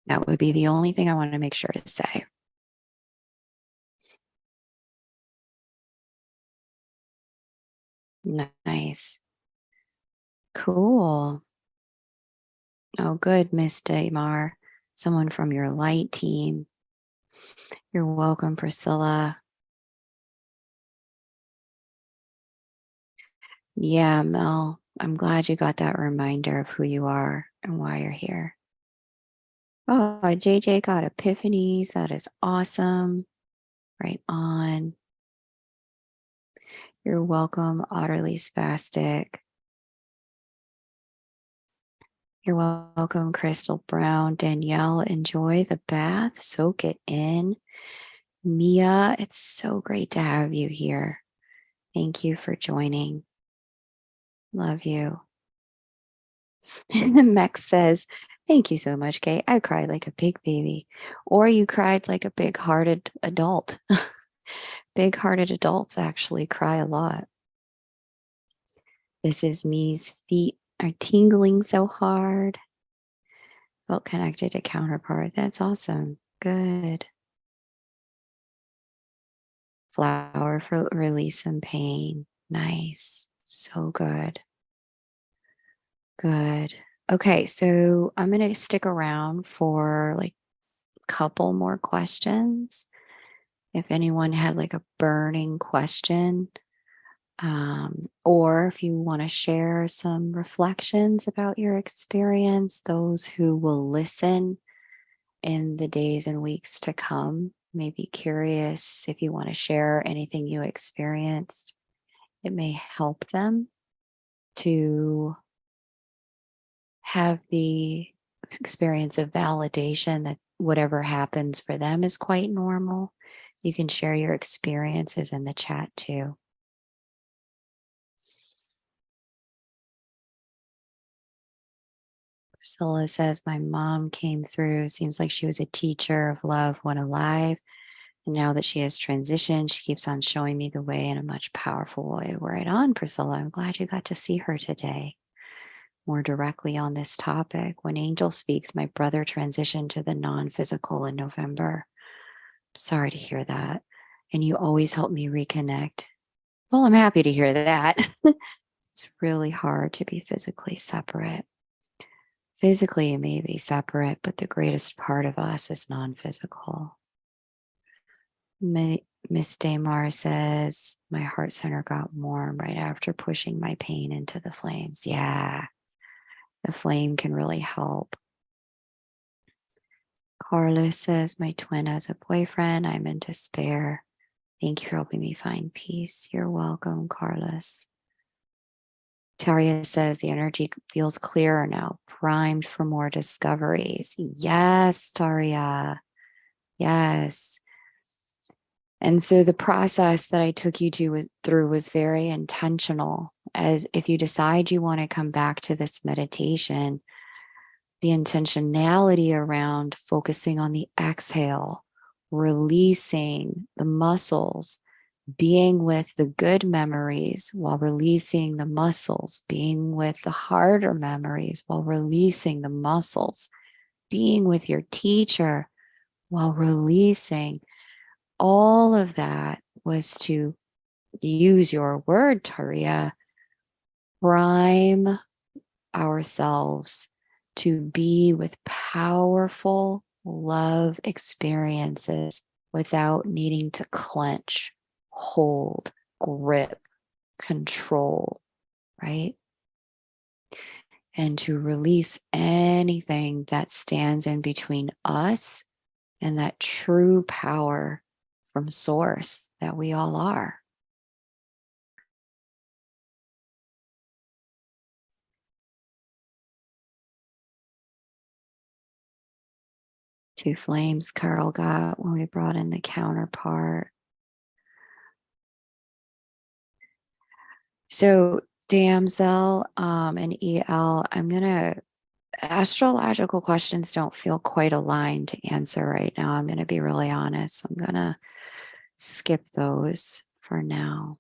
That would be the only thing I want to make sure to say. Nice. Cool. Oh, good, Miss Damar. Someone from your light team. You're welcome, Priscilla. Yeah, Mel, I'm glad you got that reminder of who you are and why you're here. Oh, JJ got epiphanies. That is awesome. Right on. You're welcome, Utterly Spastic. You're welcome, Crystal Brown. Danielle, enjoy the bath. Soak it in. Mia, it's so great to have you here. Thank you for joining. Love you. Mex says, thank you so much, Kate. I cried like a big baby. Or you cried like a big hearted adult. Big hearted adults actually cry a lot. This is me's feet are tingling so hard. Felt connected to counterpart. That's awesome. Good. Flower for release and pain. Nice. So good. Good. Okay, so I'm going to stick around for like a couple more questions. If anyone had like a burning question, or if you want to share some reflections about your experience, those who will listen in the days and weeks to come may be curious if you want to share anything you experienced. It may help them to have the experience of validation that whatever happens for them is quite normal. You can share your experiences in the chat too. Priscilla says, my mom came through. Seems like she was a teacher of love when alive. And now that she has transitioned, she keeps on showing me the way in a much powerful way. Right on, Priscilla. I'm glad you got to see her today. More directly on this topic. When Angel speaks, my brother transitioned to the non-physical in November. Sorry to hear that. And you always help me reconnect. Well, I'm happy to hear that. It's really hard to be physically separate. Physically, you may be separate, but the greatest part of us is non-physical. Miss Damar says, my heart center got warm right after pushing my pain into the flames. Yeah, the flame can really help. Carlos says, my twin has a boyfriend. I'm in despair. Thank you for helping me find peace. You're welcome, Carlos. Taria says, the energy feels clearer now, primed for more discoveries. Yes, Taria. Yes. And so the process that I took you through was very intentional. As if you decide you want to come back to this meditation, the intentionality around focusing on the exhale, releasing the muscles, being with the good memories while releasing the muscles, being with the harder memories while releasing the muscles, being with your teacher while releasing. All of that was to use your word, Taria, prime ourselves to be with powerful, love experiences without needing to clench, hold, grip, control, right? And to release anything that stands in between us and that true power from source that we all are. Two flames Carl got when we brought in the counterpart. So damsel and EL, I'm going to, astrological questions don't feel quite aligned to answer right now. I'm going to be really honest. I'm going to skip those for now.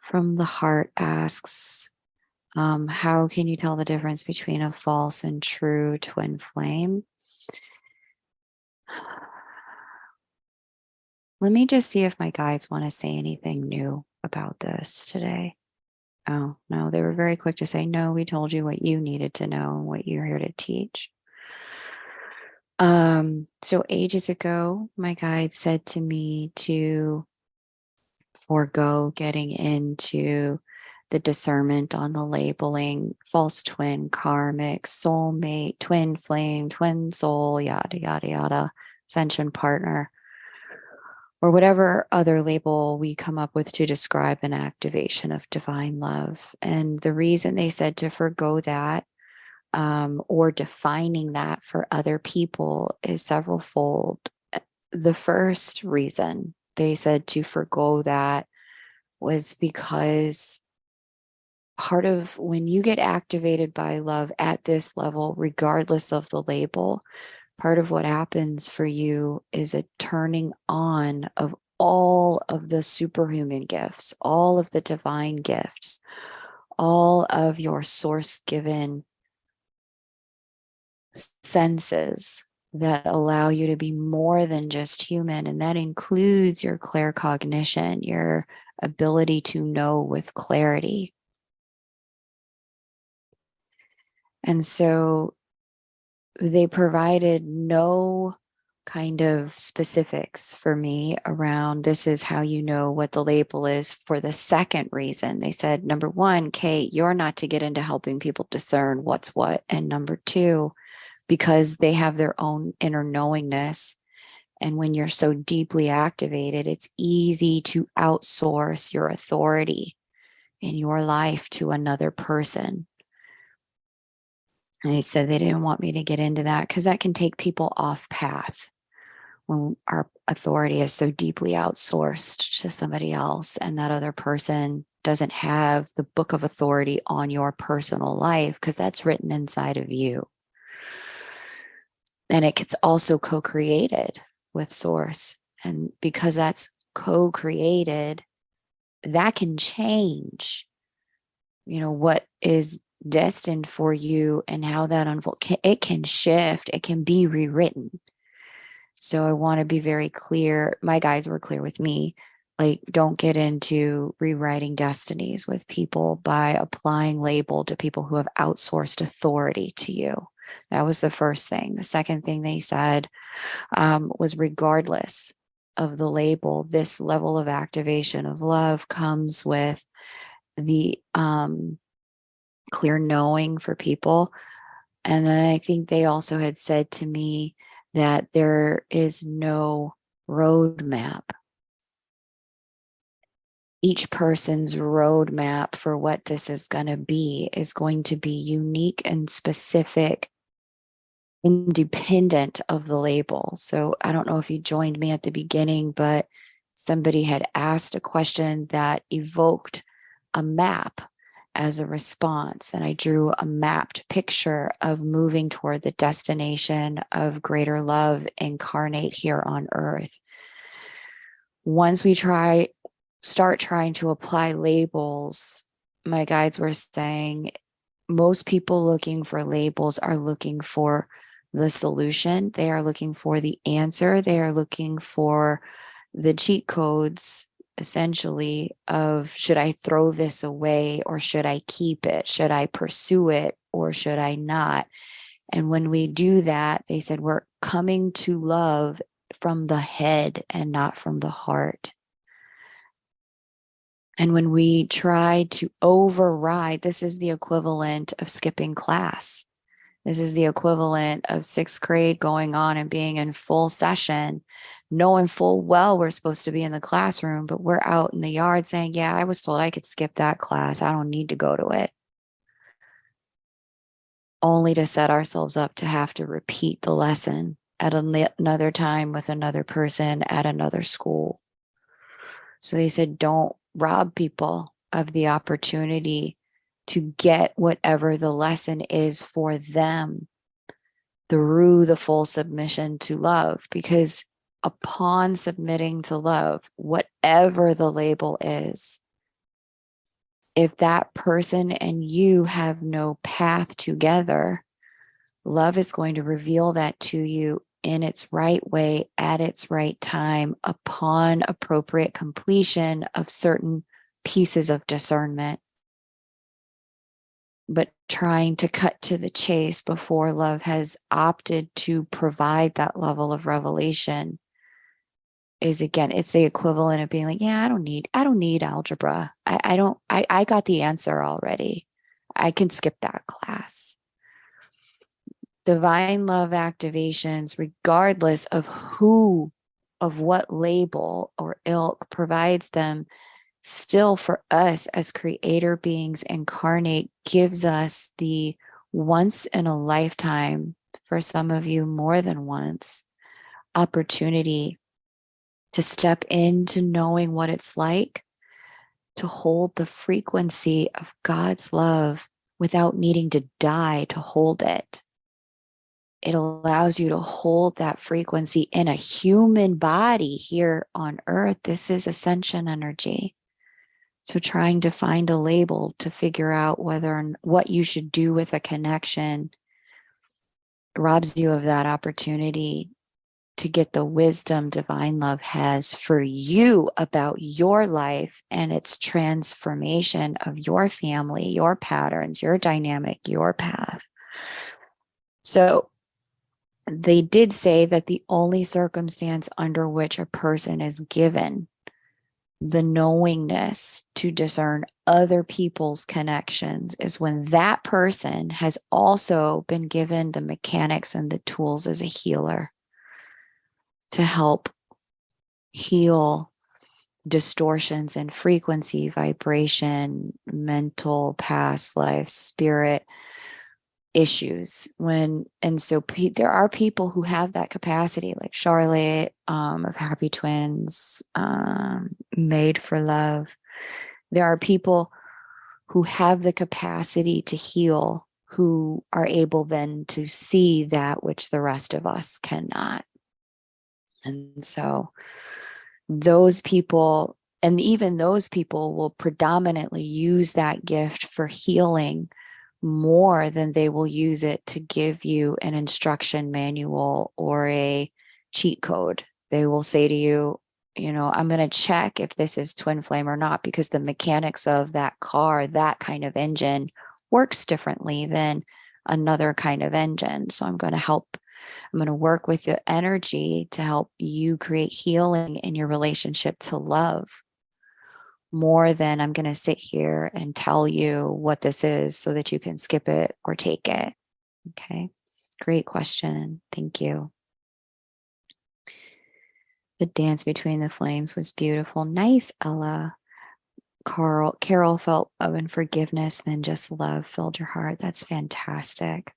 From the Heart asks, how can you tell the difference between a false and true twin flame? Let me just see if my guides want to say anything new about this today. Oh, no, they were very quick to say, no, we told you what you needed to know, what you're here to teach. So ages ago, my guide said to me to forego getting into the discernment on the labeling, false twin, karmic, soulmate, twin flame, twin soul, yada, yada, yada, ascension partner, or whatever other label we come up with to describe an activation of divine love. And the reason they said to forego that or defining that for other people is several fold. The first reason they said to forego that was because part of when you get activated by love at this level, regardless of the label, part of what happens for you is a turning on of all of the superhuman gifts, all of the divine gifts, all of your source given senses that allow you to be more than just human. And that includes your claircognition, your ability to know with clarity. And so they provided no kind of specifics for me around this is how you know what the label is for the second reason. They said, number one, Kate, you're not to get into helping people discern what's what. And number two, because they have their own inner knowingness. And when you're so deeply activated, it's easy to outsource your authority in your life to another person. And they said they didn't want me to get into that because that can take people off path when our authority is so deeply outsourced to somebody else and that other person doesn't have the book of authority on your personal life because that's written inside of you. And it gets also co-created with source. And because that's co-created, that can change, what is destined for you and how that unfolds. It can shift. It can be rewritten. So I want to be very clear. My guides were clear with me. Like, don't get into rewriting destinies with people by applying label to people who have outsourced authority to you. That was the first thing. The second thing they said was regardless of the label, this level of activation of love comes with the clear knowing for people. And then I think they also had said to me that there is no roadmap. Each person's roadmap for what this is going to be is going to be unique and specific, independent of the label. So I don't know if you joined me at the beginning, but somebody had asked a question that evoked a map as a response. And I drew a mapped picture of moving toward the destination of greater love incarnate here on earth. Once we start trying to apply labels, my guides were saying most people looking for labels are looking for the solution. They are looking for the answer. They are looking for the cheat codes, essentially, of should I throw this away or should I keep it? Should I pursue it or should I not? And when we do that, they said we're coming to love from the head and not from the heart. And when we try to override, this is the equivalent of skipping class. This is the equivalent of sixth grade going on and being in full session, knowing full well we're supposed to be in the classroom, but we're out in the yard saying, yeah, I was told I could skip that class. I don't need to go to it. Only to set ourselves up to have to repeat the lesson at another time with another person at another school. So they said, don't rob people of the opportunity to get whatever the lesson is for them through the full submission to love. Because upon submitting to love, whatever the label is, if that person and you have no path together, love is going to reveal that to you in its right way, at its right time, upon appropriate completion of certain pieces of discernment. But trying to cut to the chase before love has opted to provide that level of revelation is, again, it's the equivalent of being like, yeah, I don't need algebra. I got the answer already. I can skip that class. Divine love activations, regardless of who, of what label or ilk provides them, still for us as creator beings incarnate, gives us the once in a lifetime, for some of you more than once, opportunity to step into knowing what it's like to hold the frequency of God's love without needing to die to hold it. It allows you to hold that frequency in a human body here on earth. This is ascension energy. So trying to find a label to figure out whether and what you should do with a connection robs you of that opportunity to get the wisdom divine love has for you about your life and its transformation of your family, your patterns, your dynamic, your path. So they did say that the only circumstance under which a person is given the knowingness to discern other people's connections is when that person has also been given the mechanics and the tools as a healer to help heal distortions in frequency, vibration, mental, past life, spirit issues. So there are people who have that capacity, like Charlotte of Happy Twins, Made for Love. There are people who have the capacity to heal, who are able then to see that which the rest of us cannot. And so those people, and even those people, will predominantly use that gift for healing more than they will use it to give you an instruction manual or a cheat code. They will say to you, I'm going to check if this is twin flame or not, because the mechanics of that car, that kind of engine, works differently than another kind of engine. So I'm going to work with the energy to help you create healing in your relationship to love, more than I'm going to sit here and tell you what this is so that you can skip it or take it. Okay. Great question. Thank you. The dance between the flames was beautiful. Nice, Ella. Carol felt of unforgiveness, then just love filled your heart. That's fantastic.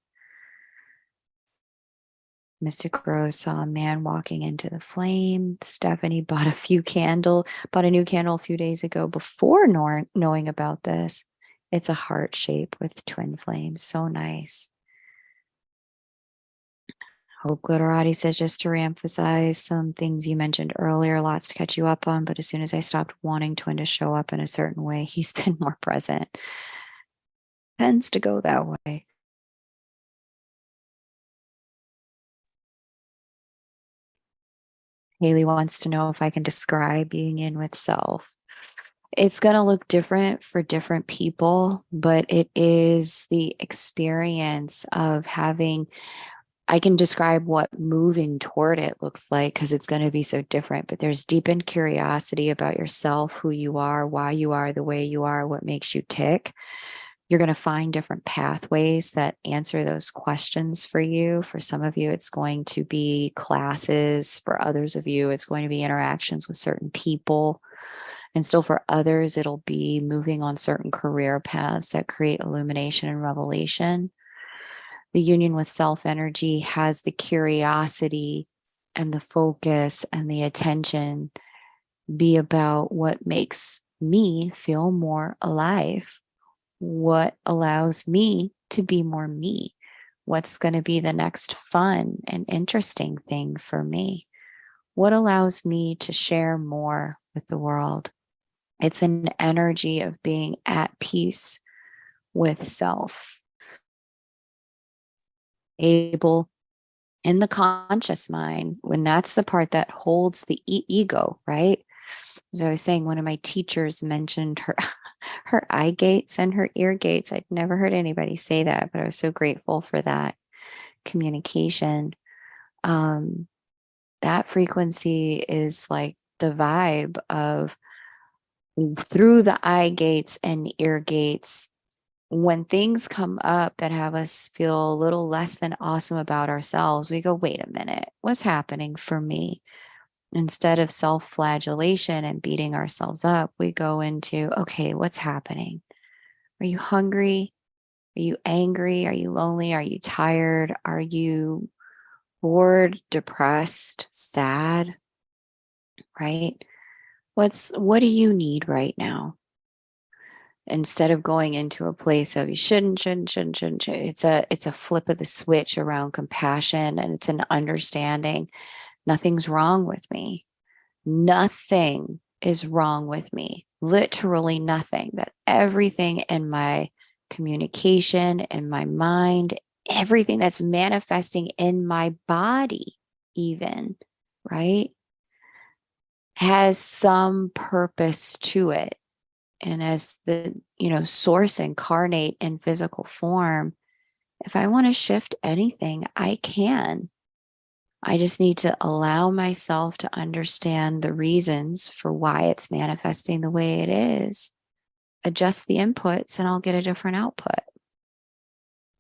Mystic Rose saw a man walking into the flame. Stephanie bought a new candle a few days ago before knowing about this. It's a heart shape with twin flames. So nice. Hope Glitterati says, just to reemphasize some things you mentioned earlier, lots to catch you up on, but as soon as I stopped wanting Twin to show up in a certain way, he's been more present. Tends to go that way. Haley wants to know if I can describe union with self. It's going to look different for different people, but it is the experience of having, I can describe what moving toward it looks like because it's going to be so different, but there's deepened curiosity about yourself, who you are, why you are the way you are, what makes you tick. You're going to find different pathways that answer those questions for you. For some of you, it's going to be classes. For others of you, it's going to be interactions with certain people. And still for others, it'll be moving on certain career paths that create illumination and revelation. The union with self energy has the curiosity and the focus and the attention be about what makes me feel more alive, what allows me to be more me, what's going to be the next fun and interesting thing for me, what allows me to share more with the world. It's an energy of being at peace with self, able in the conscious mind, when that's the part that holds the ego, right? As I was saying, one of my teachers mentioned her her eye gates and her ear gates. I'd never heard anybody say that, but I was so grateful for that communication. Um, that frequency is like the vibe of through the eye gates and ear gates. When things come up that have us feel a little less than awesome about ourselves, we go, wait a minute, what's happening for me? Instead of self flagellation and beating ourselves up, we go into, okay, what's happening? Are you hungry? Are you angry? Are you lonely? Are you tired? Are you bored, depressed, sad? Right? What do you need right now? Instead of going into a place of you shouldn't, it's a flip of the switch around compassion, and it's an understanding nothing's wrong with me. Nothing is wrong with me. Literally nothing. That everything in my communication, in my mind, everything that's manifesting in my body, even, right, has some purpose to it. And as the, source incarnate in physical form, if I want to shift anything, I can. I just need to allow myself to understand the reasons for why it's manifesting the way it is, adjust the inputs, and I'll get a different output.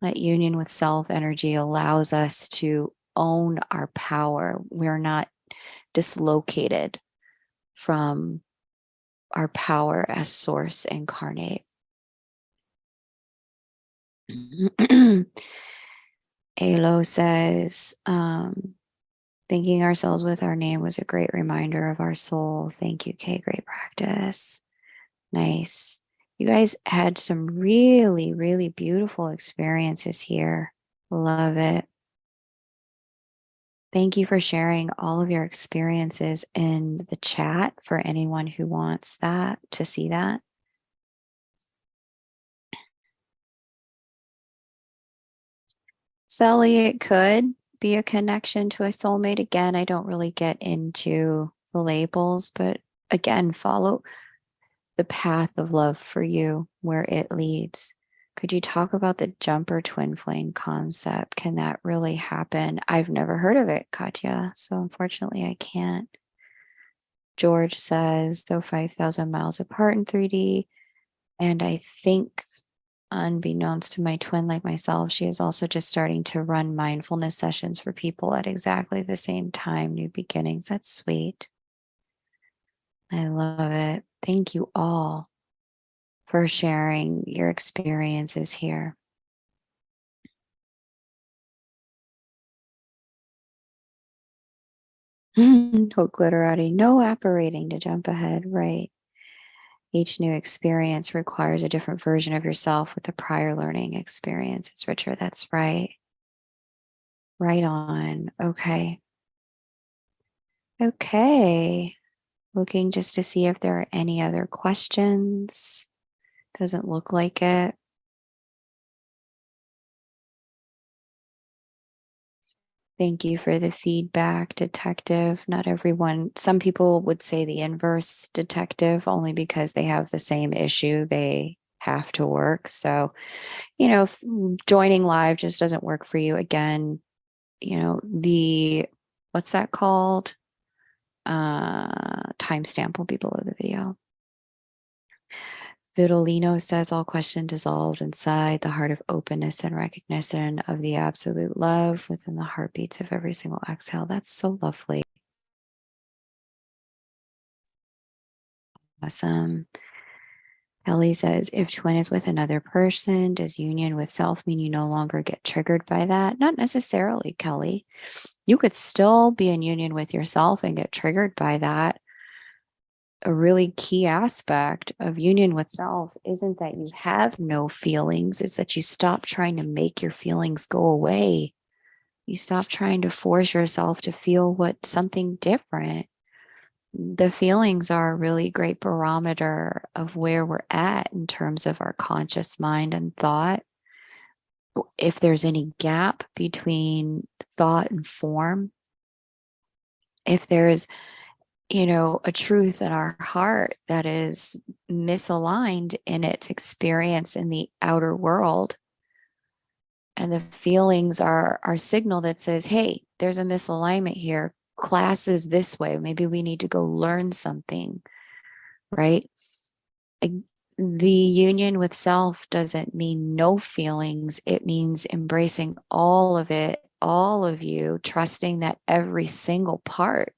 That union with self energy allows us to own our power. We're not dislocated from our power as source incarnate. Alo says, thinking ourselves with our name was a great reminder of our soul. Thank you, Kay. Great practice. Nice. You guys had some really, really beautiful experiences here. Love it. Thank you for sharing all of your experiences in the chat for anyone who wants that to see that. Sally, it could be a connection to a soulmate. Again, I don't really get into the labels, but again, follow the path of love for you where it leads. Could you talk about the jumper twin flame concept? Can that really happen? I've never heard of it, Katya, so unfortunately I can't. George says, though 5,000 miles apart in 3D, and I think unbeknownst to my twin like myself, she is also just starting to run mindfulness sessions for people at exactly the same time. New beginnings. That's sweet. I love it. Thank you all for sharing your experiences here. Hope glitterati, no apparating to jump ahead, right? Each new experience requires a different version of yourself with the prior learning experience. It's richer. That's right. Right on. Okay. Okay. Looking just to see if there are any other questions. Doesn't look like it. Thank you for the feedback, detective. Not everyone, some people would say the inverse, detective, only because they have the same issue they have to work. So, if joining live just doesn't work for you, again, what's that called? Timestamp will be below the video. Vitolino says all question dissolved inside the heart of openness and recognition of the absolute love within the heartbeats of every single exhale. That's so lovely. Awesome. Kelly says, if twin is with another person, does union with self mean you no longer get triggered by that? Not necessarily, Kelly. You could still be in union with yourself and get triggered by that. A really key aspect of union with self isn't that you have no feelings, it's that you stop trying to make your feelings go away. You stop trying to force yourself to feel something different. The feelings are a really great barometer of where we're at in terms of our conscious mind and thought. If there's any gap between thought and form, if there's a truth in our heart that is misaligned in its experience in the outer world, and the feelings are our signal that says, hey, there's a misalignment here. Class is this way. Maybe we need to go learn something, right? The union with self doesn't mean no feelings. It means embracing all of it, all of you, trusting that every single part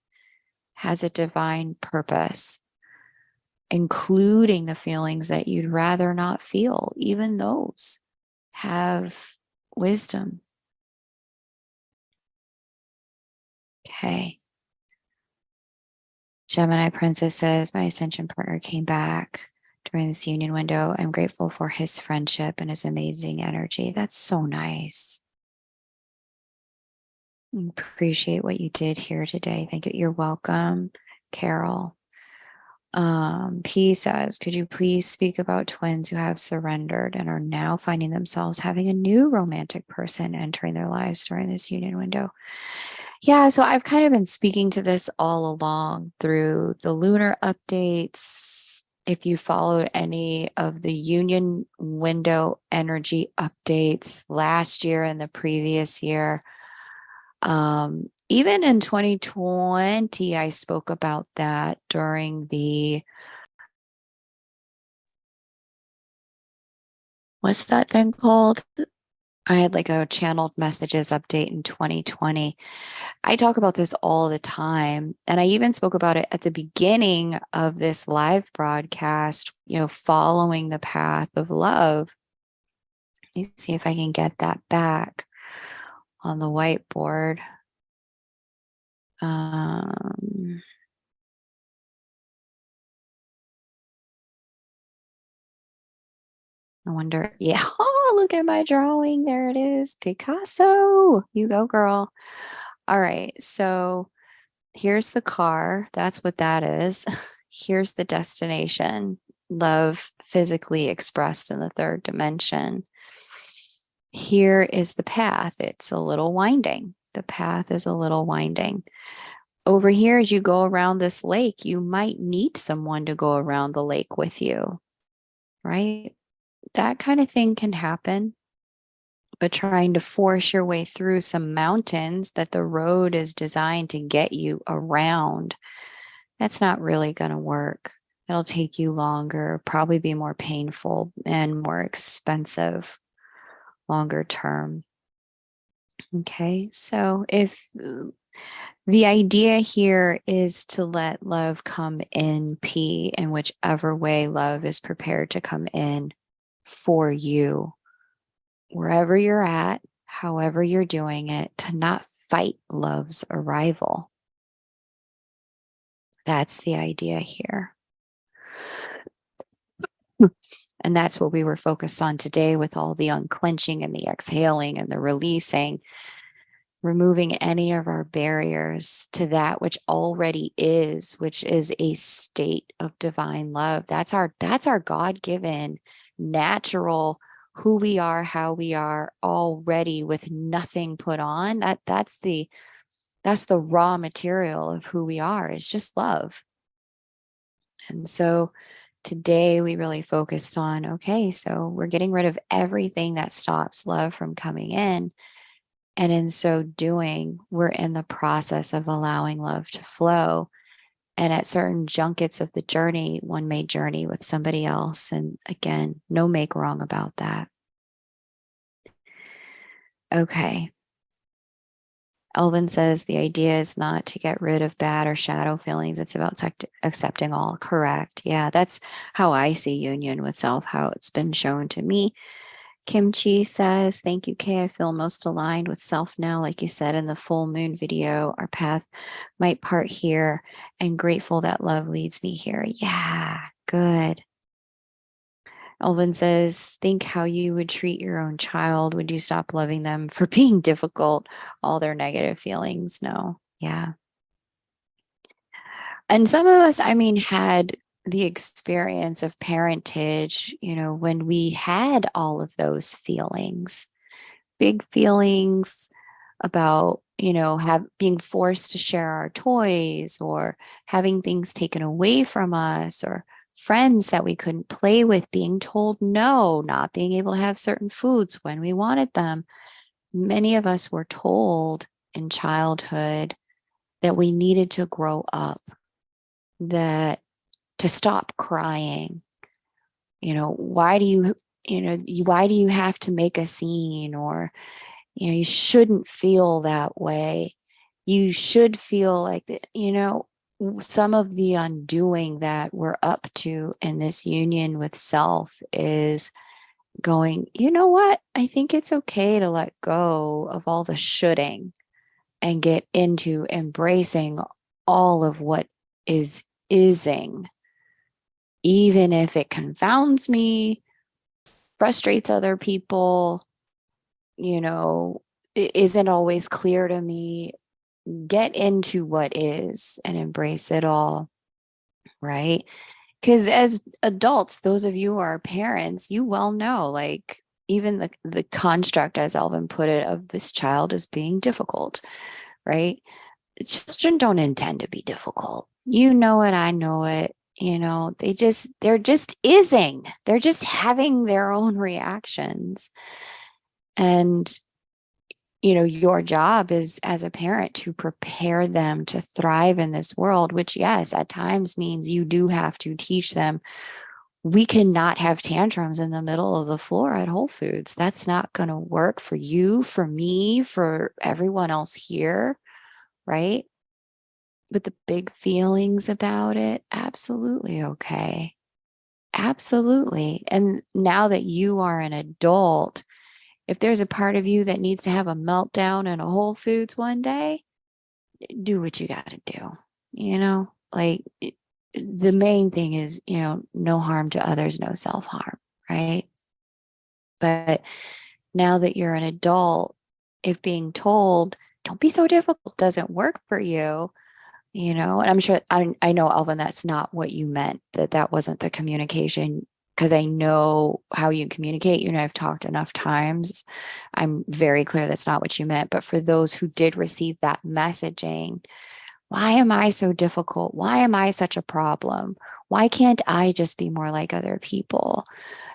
has a divine purpose, including the feelings that you'd rather not feel. Even those have wisdom. Okay. Gemini Princess says, my ascension partner came back during this union window. I'm grateful for his friendship and his amazing energy. That's so nice. Appreciate what you did here today. Thank you. You're welcome, Carol. P says, could you please speak about twins who have surrendered and are now finding themselves having a new romantic person entering their lives during this union window? Yeah, so I've kind of been speaking to this all along through the lunar updates. If you followed any of the union window energy updates last year and the previous year, even in 2020, I spoke about that during what's that thing called? I had like a channeled messages update in 2020. I talk about this all the time. And I even spoke about it at the beginning of this live broadcast, following the path of love. Let me see if I can get that back on the whiteboard. I wonder, yeah, oh, look at my drawing. There it is. Picasso. You go, girl. All right. So here's the car. That's what that is. Here's the destination. Love physically expressed in the third dimension. Here is the path. It's a little winding. The path is a little winding. Over here, as you go around this lake, you might need someone to go around the lake with you, right? That kind of thing can happen. But trying to force your way through some mountains that the road is designed to get you around, that's not really going to work. It'll take you longer, probably be more painful and more expensive longer term. Okay, so if the idea here is to let love come in P in whichever way love is prepared to come in for you, wherever you're at, however you're doing it, to not fight love's arrival. That's the idea here. And that's what we were focused on today with all the unclenching and the exhaling and the releasing, removing any of our barriers to that which already is, which is a state of divine love. That's our God-given natural who we are, how we are already with nothing put on. That's the raw material of who we are. It's just love. And so today we really focused on, okay, so we're getting rid of everything that stops love from coming in. And in so doing, we're in the process of allowing love to flow. And at certain junkets of the journey, one may journey with somebody else. And again, no make wrong about that. Okay. Elvin says the idea is not to get rid of bad or shadow feelings. It's about accepting all. Correct. Yeah, that's how I see union with self, how it's been shown to me. Kimchi says, thank you, Kay. I feel most aligned with self now. Like you said in the full moon video, our path might part here, and grateful that love leads me here. Yeah, good. Elvin says, think how you would treat your own child. Would you stop loving them for being difficult? All their negative feelings. No. Yeah. And some of us, I mean, had the experience of parentage, when we had all of those feelings, big feelings about, have being forced to share our toys or having things taken away from us or friends that we couldn't play with, being told no, not being able to have certain foods when we wanted them. Many of us were told in childhood that we needed to grow up, that to stop crying. Why do you have to make a scene, or you shouldn't feel that way. You should feel like that. Some of the undoing that we're up to in this union with self is going, you know what? I think it's okay to let go of all the shoulding and get into embracing all of what is ising, even if it confounds me, frustrates other people, it isn't always clear to me. Get into what is and embrace it all, right? Because as adults, those of you who are parents, you well know, like, even the construct, as Elvin put it, of this child as being difficult, right? Children don't intend to be difficult. You know it, I know it. They're just ising. They're just having their own reactions. And your job is as a parent to prepare them to thrive in this world, which, yes, at times means you do have to teach them. We cannot have tantrums in the middle of the floor at Whole Foods. That's not going to work for you, for me, for everyone else here, right? But the big feelings about it, absolutely okay. Absolutely. And now that you are an adult, if there's a part of you that needs to have a meltdown in a Whole Foods one day, do what you got to do. Like, the main thing is, no harm to others, no self harm, right? But now that you're an adult, if being told, don't be so difficult, doesn't work for you, and I'm sure, I know, Alvin, that's not what you meant, that wasn't the communication, because I know how you communicate. I've talked enough times. I'm very clear that's not what you meant. But for those who did receive that messaging, why am I so difficult? Why am I such a problem? Why can't I just be more like other people?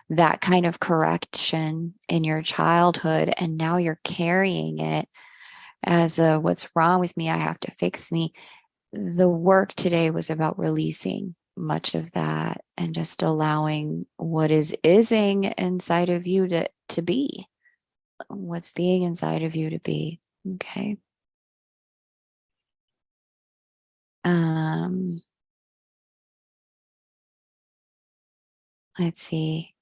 That kind of correction in your childhood, and now you're carrying it as a, what's wrong with me? I have to fix me. The work today was about releasing much of that and just allowing what is ising inside of you to be, what's being inside of you to be. Okay. Let's see.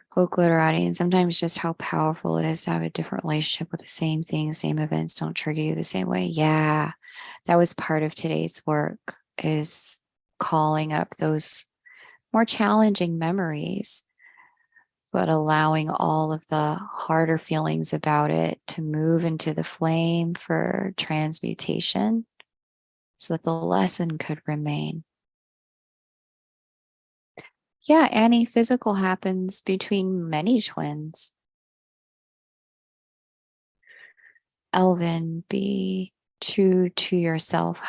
Quote glitterati, and sometimes just how powerful it is to have a different relationship with the same things, same events don't trigger you the same way. Yeah, that was part of today's work, is calling up those more challenging memories, but allowing all of the harder feelings about it to move into the flame for transmutation so that the lesson could remain. Yeah, any physical happens between many twins. Elvin, be true to yourself.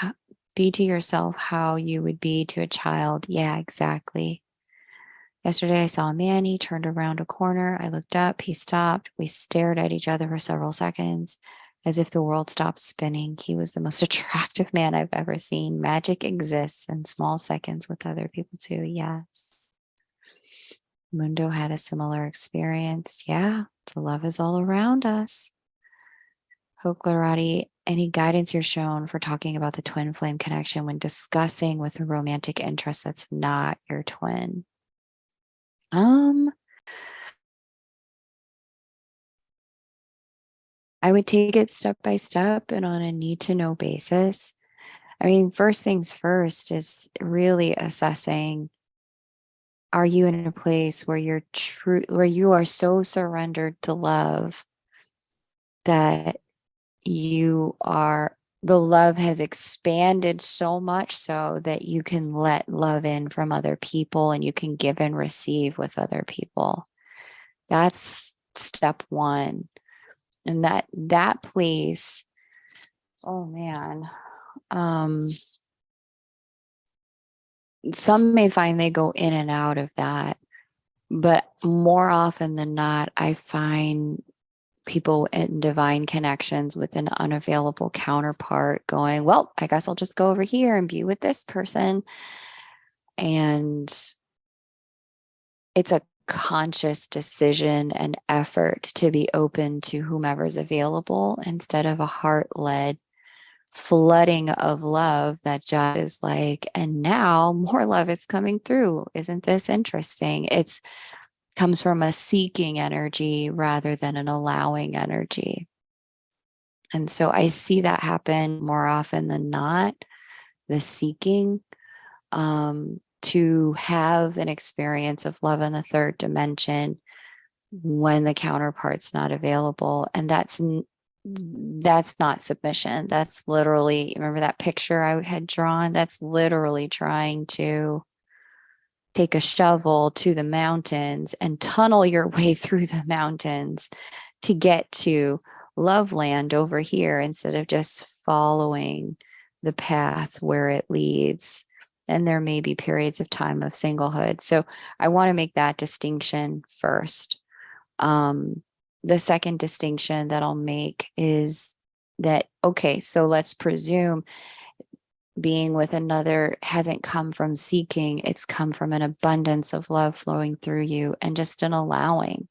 Be to yourself how you would be to a child. Yeah, exactly. Yesterday, I saw a man. He turned around a corner. I looked up. He stopped. We stared at each other for several seconds as if the world stopped spinning. He was the most attractive man I've ever seen. Magic exists in small seconds with other people, too. Yes. Mundo had a similar experience. Yeah, the love is all around us. Hoklarati, any guidance you're shown for talking about the twin flame connection when discussing with a romantic interest that's not your twin? I would take it step by step and on a need to know basis. I mean, first things first is really assessing, are you in a place where you're true, where you are so surrendered to love that the love has expanded so much so that you can let love in from other people and you can give and receive with other people. That's step one. And that place, oh man, some may find they go in and out of that, but more often than not, I find people in divine connections with an unavailable counterpart going, well, I guess I'll just go over here and be with this person. And it's a conscious decision and effort to be open to whomever's available instead of a heart led flooding of love that just is like, and now more love is coming through. Isn't this interesting? It's comes from a seeking energy rather than an allowing energy. And so I see that happen more often than not, the seeking to have an experience of love in the third dimension when the counterpart's not available. And that's not submission. That's literally, remember that picture I had drawn? That's literally trying to take a shovel to the mountains and tunnel your way through the mountains to get to love land over here instead of just following the path where it leads. And there may be periods of time of singlehood. So I want to make that distinction first. The second distinction that I'll make is that, okay, so let's presume being with another hasn't come from seeking, it's come from an abundance of love flowing through you and just an allowing.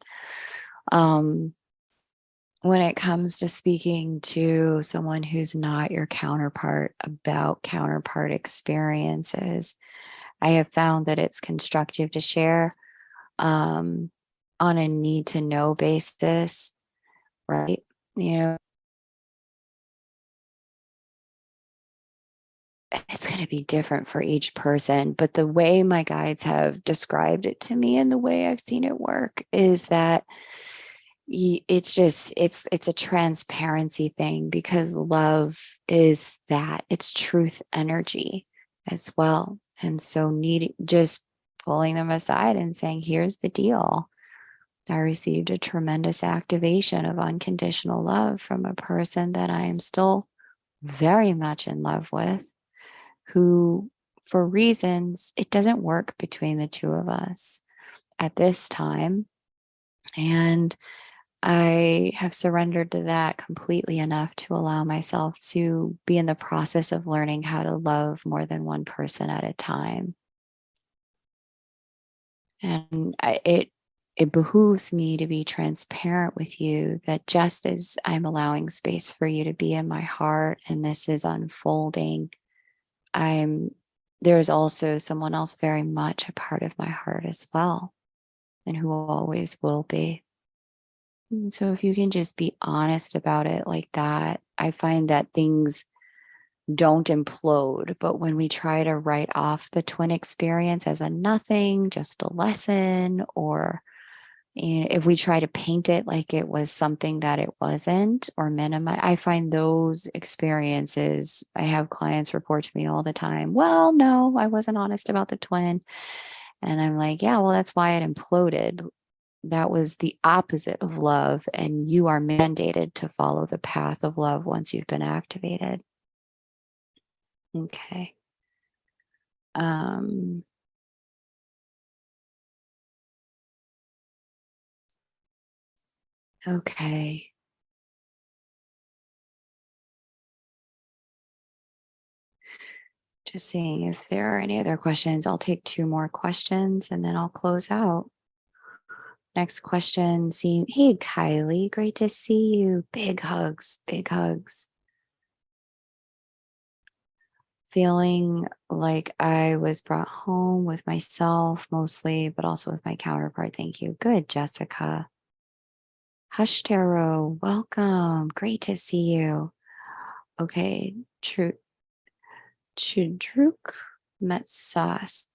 When it comes to speaking to someone who's not your counterpart about counterpart experiences, I have found that it's constructive to share on a need to know basis, right? You know, it's going to be different for each person, but the way my guides have described it to me and the way I've seen it work is that it's a transparency thing, because love is that, it's truth energy as well. And so just pulling them aside and saying, here's the deal. I received a tremendous activation of unconditional love from a person that I am still very much in love with, who, for reasons, it doesn't work between the two of us at this time. And I have surrendered to that completely enough to allow myself to be in the process of learning how to love more than one person at a time. And it behooves me to be transparent with you that just as I'm allowing space for you to be in my heart and this is unfolding, there's also someone else very much a part of my heart as well, and who always will be. And so if you can just be honest about it like that, I find that things don't implode. But when we try to write off the twin experience as a nothing, just a lesson, or if we try to paint it like it was something that it wasn't, or minimize, I find those experiences, I have clients report to me all the time, well, no, I wasn't honest about the twin. And I'm like, yeah, well, that's why it imploded. That was the opposite of love. And you are mandated to follow the path of love once you've been activated. Okay. Okay. Just seeing if there are any other questions. I'll take 2 more questions and then I'll close out. Next question. Seeing, hey, Kylie, great to see you. Big hugs, big hugs. Feeling like I was brought home with myself mostly, but also with my counterpart. Thank you. Good, Jessica. Hush Tarot, welcome. Great to see you. Okay, Chudruk Metsast.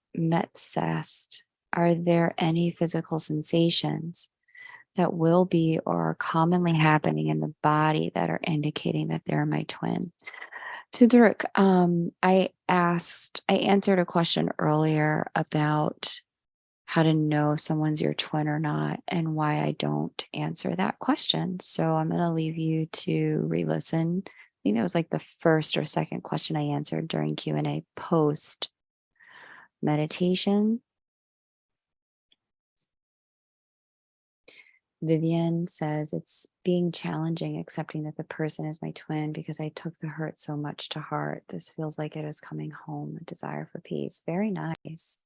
Are there any physical sensations that will be or are commonly happening in the body that are indicating that they're my twin? Chudruk, I answered a question earlier about how to know if someone's your twin or not and why I don't answer that question. So I'm going to leave you to re-listen. I think that was like the first or second question I answered during Q&A post meditation. Vivian says it's being challenging accepting that the person is my twin because I took the hurt so much to heart. This feels like it is coming home, a desire for peace. Very nice.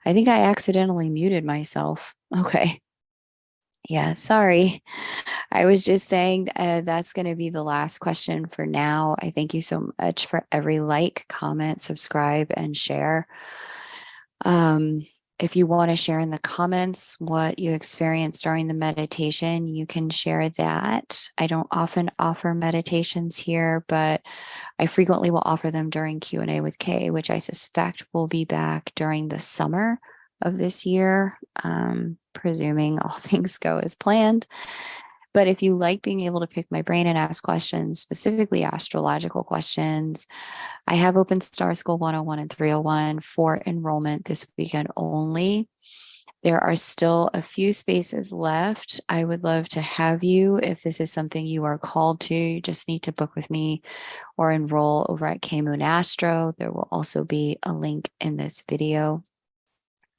I think I accidentally muted myself. Okay. Yeah, sorry. I was just saying that's going to be the last question for now. I thank you so much for every like, comment, subscribe, and share. Um, if you want to share in the comments what you experienced during the meditation, you can share that. I don't often offer meditations here, but I frequently will offer them during Q&A with Kay, which I suspect will be back during the summer of this year, presuming all things go as planned. But if you like being able to pick my brain and ask questions, specifically astrological questions, I have open Star School 101 and 301 for enrollment this weekend only. There are still a few spaces left. I would love to have you if this is something you are called to. You just need to book with me or enroll over at K-Moon Astro. There will also be a link in this video.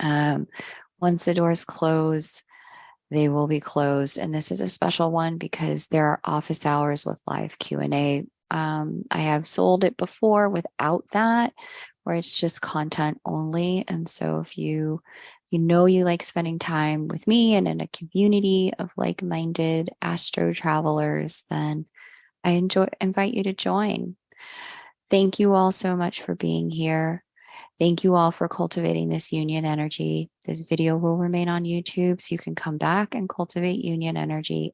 Once the doors close, they will be closed. And this is a special one because there are office hours with live Q&A. I have sold it before without that, where it's just content only. And so if you you know you like spending time with me and in a community of like-minded astro travelers, then invite you to join. Thank you all so much for being here. Thank you all for cultivating this union energy. This video will remain on YouTube, so you can come back and cultivate union energy